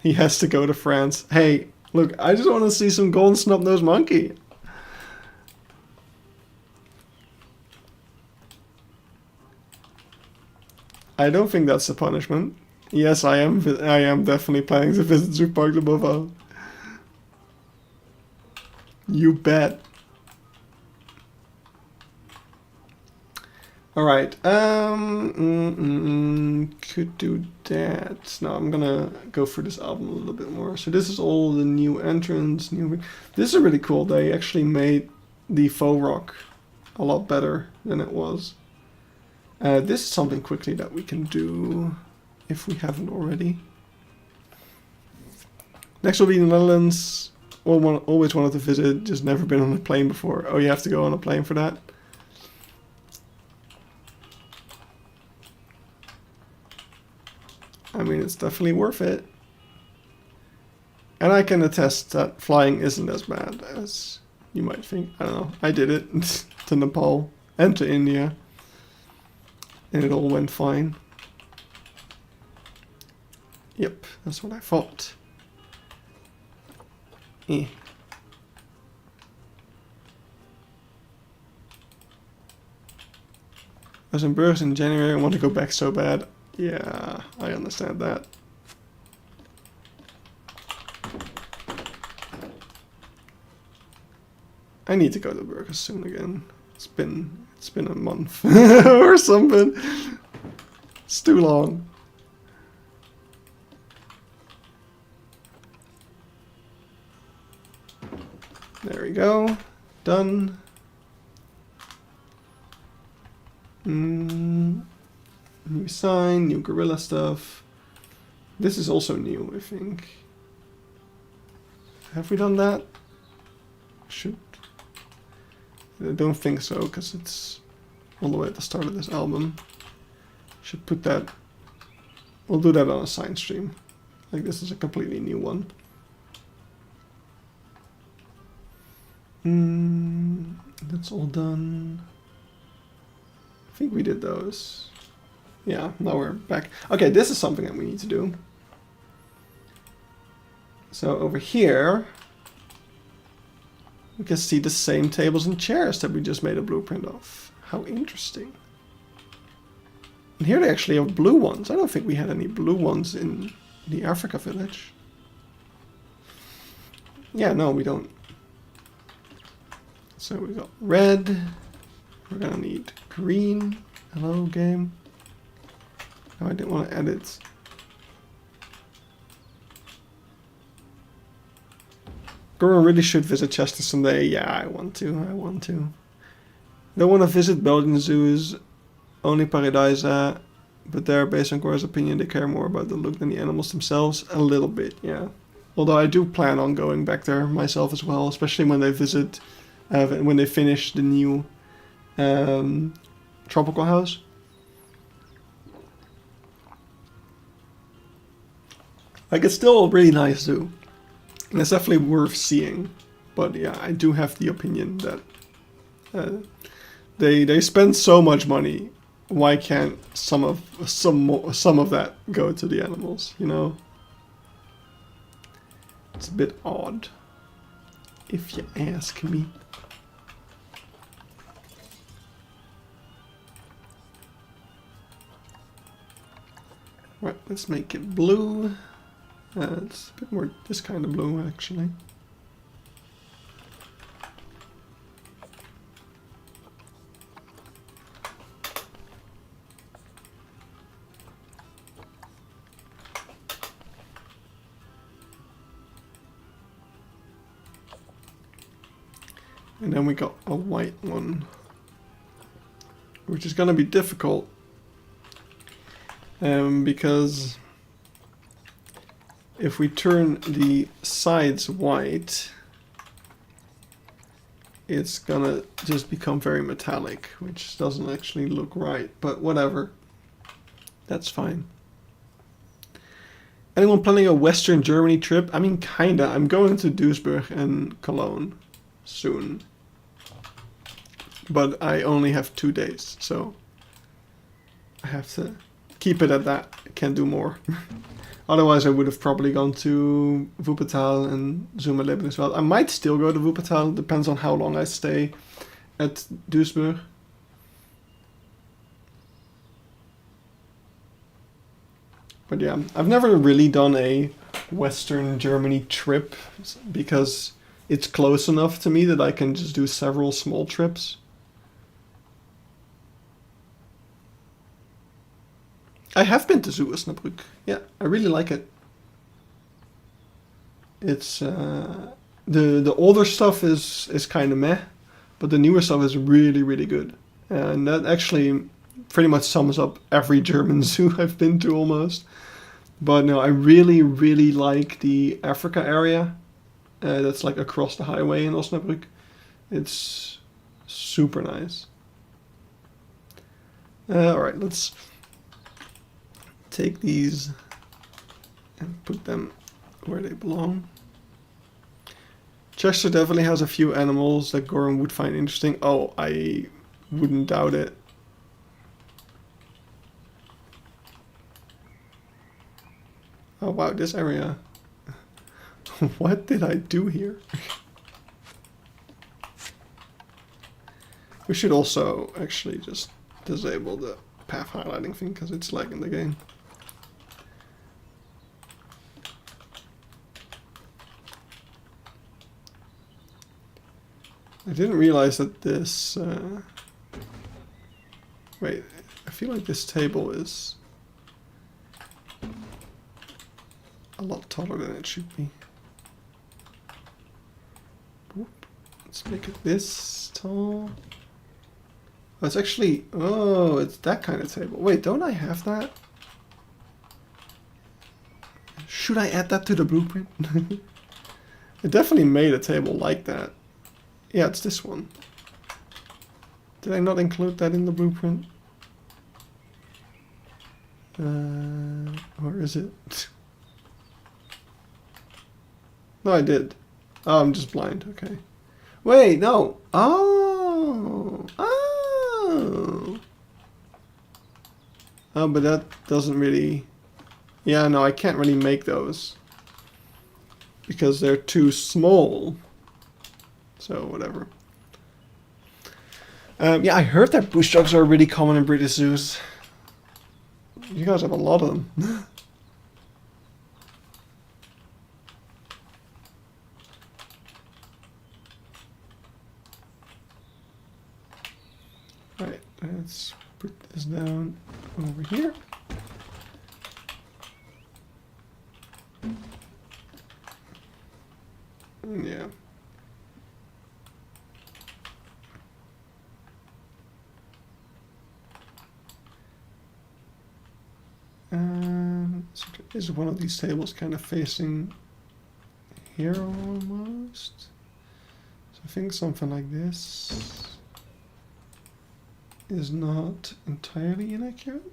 He has to go to France. Hey, look, I just want to see some golden snub-nosed monkey. I don't think that's a punishment. Yes, I am definitely planning to visit Zoo Park de Beauval. You bet. Alright, could do that. No, I'm gonna go through this album a little bit more. So this is all the new entrants, this is really cool. They actually made the faux rock a lot better than it was. This is something quickly that we can do if we haven't already. Next will be the Netherlands. Always wanted to visit, just never been on a plane before. Oh, you have to go on a plane for that? I mean, it's definitely worth it. And I can attest that flying isn't as bad as you might think. I don't know. I did it to Nepal and to India. And it all went fine. Yep, that's what I thought. I was in Burgers in January. I want to go back so bad. Yeah, I understand that. I need to go to Burgers soon again. It's been a month or something. It's too long. There we go. Done. New sign, new gorilla stuff. This is also new, I think. Have we done that? Should. I don't think so, because it's all the way at the start of this album. Should put that... We'll do that on a sign stream. Like, this is a completely new one. That's all done. I think we did those. Yeah, now we're back. Okay, this is something that we need to do. So over here, we can see the same tables and chairs that we just made a blueprint of. How interesting. And here they actually have blue ones. I don't think we had any blue ones in the Africa village. Yeah, no, we don't. So we got red. We're gonna need green. Hello, game. No, I didn't want to edit. Gordon really should visit Chester someday. Yeah, I want to. I don't want to visit Belgian zoos. Only Paradisa. But there, based on Gora's opinion, they care more about the look than the animals themselves. A little bit, yeah. Although I do plan on going back there myself as well, especially when they visit, when they finish the new tropical house. Like, it's still a really nice zoo. And it's definitely worth seeing. But yeah, I do have the opinion that they spend so much money. Why can't some of that go to the animals, you know? It's a bit odd, if you ask me. Right, let's make it blue. It's a bit more this kind of blue, actually. And then we got a white one, which is gonna be difficult. Because if we turn the sides white, it's gonna just become very metallic, which doesn't actually look right, but whatever. That's fine. Anyone planning a Western Germany trip? I mean, kinda. I'm going to Duisburg and Cologne soon. But I only have 2 days, so I have to keep it at that. I can't do more. Otherwise, I would have probably gone to Wuppertal and Zomerleben as well. I might still go to Wuppertal. Depends on how long I stay at Duisburg. But yeah, I've never really done a Western Germany trip because it's close enough to me that I can just do several small trips. I have been to Zoo Osnabrück. Yeah, I really like it. It's the older stuff is kind of meh, but the newer stuff is really really good, and that actually pretty much sums up every German zoo I've been to almost. But no, I really, really like the Africa area. That's like across the highway in Osnabrück. It's super nice. Alright, let's take these and put them where they belong. Chester definitely has a few animals that Goran would find interesting. Oh, I wouldn't doubt it. Oh wow, this area. What did I do here? We should also actually just disable the path highlighting thing because it's lagging the game. I didn't realize that this... Wait, I feel like this table is a lot taller than it should be. Whoop. Let's make it this tall. Oh, it's actually... Oh, it's that kind of table. Wait, don't I have that? Should I add that to the blueprint? I definitely made a table like that. Yeah, it's this one. Did I not include that in the blueprint? Or is it? No, I did. Oh, I'm just blind. Okay. Wait, no. Oh. Oh. Oh, but that doesn't really... Yeah, no, I can't really make those. Because they're too small. So, whatever. Yeah, I heard that bush dogs are really common in British zoos. You guys have a lot of them. Right, let's put this down over here. Yeah. So is one of these tables kind of facing here almost? So I think something like this is not entirely inaccurate.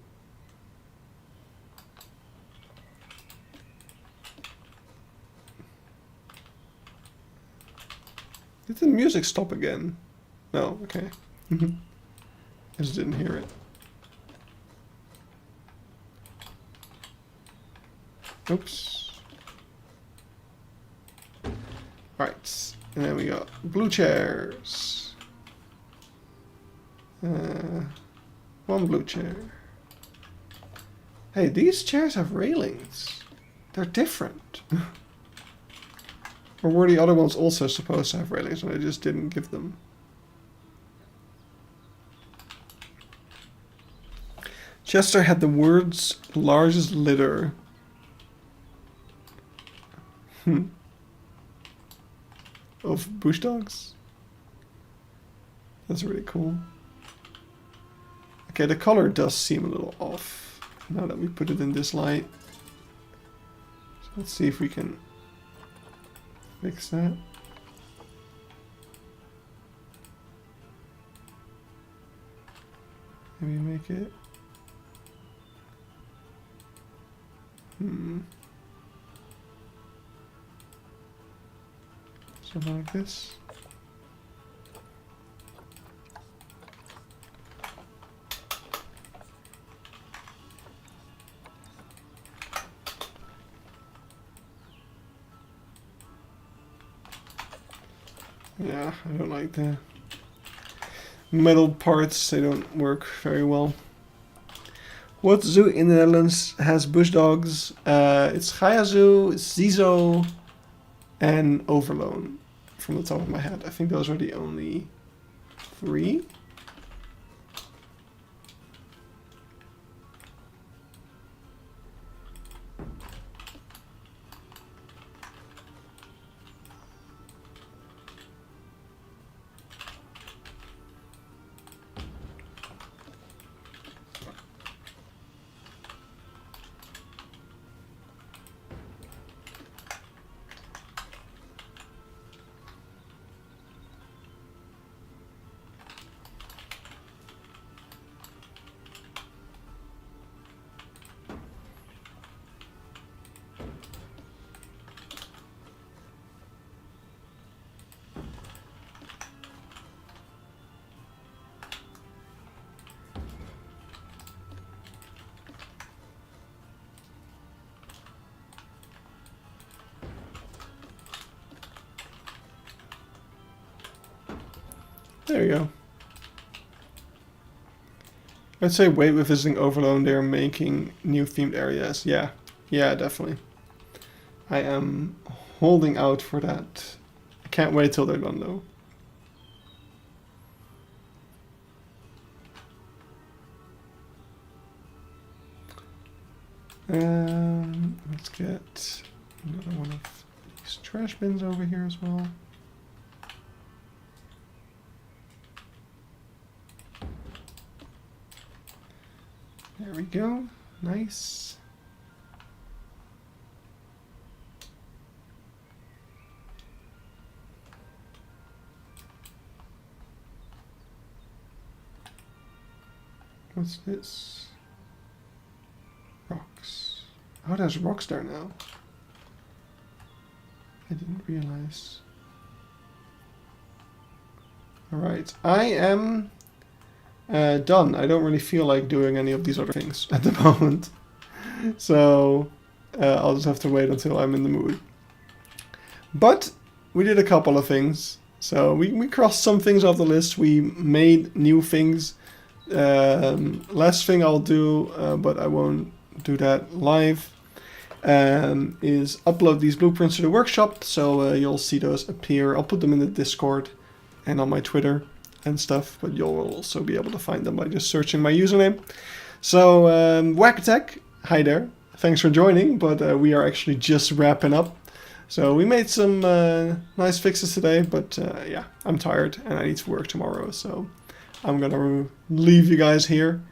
Did the music stop again? No, okay. I just didn't hear it. Oops. Right, and then we got blue chairs. One blue chair. Hey, these chairs have railings. They're different. Or were the other ones also supposed to have railings and I just didn't give them? Chester had the world's largest litter. Of bush dogs? That's really cool. Okay, the color does seem a little off now that we put it in this light. So let's see if we can fix that. Maybe make it. Something like this. Yeah, I don't like the metal parts, they don't work very well. What zoo in the Netherlands has bush dogs? It's Gaia Zoo, Zizo, and Overloon, from the top of my head. I think those are the only 3. There you go. I'd say wait with visiting Overloon, they're making new themed areas. Yeah, definitely. I am holding out for that. I can't wait till they're done though. Let's get another one of these trash bins over here as well. There we go. Nice. What's this? Rocks. Oh, there's rocks there now. I didn't realize. Alright, I am done. I don't really feel like doing any of these other things at the moment. So I'll just have to wait until I'm in the mood. But we did a couple of things. So we crossed some things off the list. We made new things. Last thing I'll do, but I won't do that live, is upload these blueprints to the workshop. So you'll see those appear. I'll put them in the Discord and on my Twitter and stuff, but you'll also be able to find them by just searching my username. So Whack Attack, hi there. Thanks for joining, but we are actually just wrapping up. So we made some nice fixes today, but yeah, I'm tired and I need to work tomorrow, so I'm gonna leave you guys here.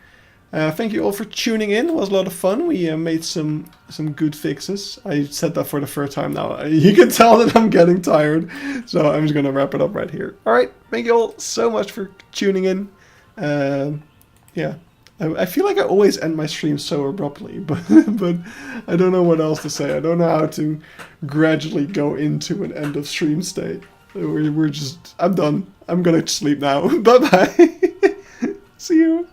Thank you all for tuning in. It was a lot of fun. We made some good fixes. I said that for the third time now. You can tell that I'm getting tired, so I'm just gonna wrap it up right here. All right, thank you all so much for tuning in. Yeah, I feel like I always end my stream so abruptly, but I don't know what else to say. I don't know how to gradually go into an end of stream state. I'm done. I'm gonna sleep now. Bye bye. See you.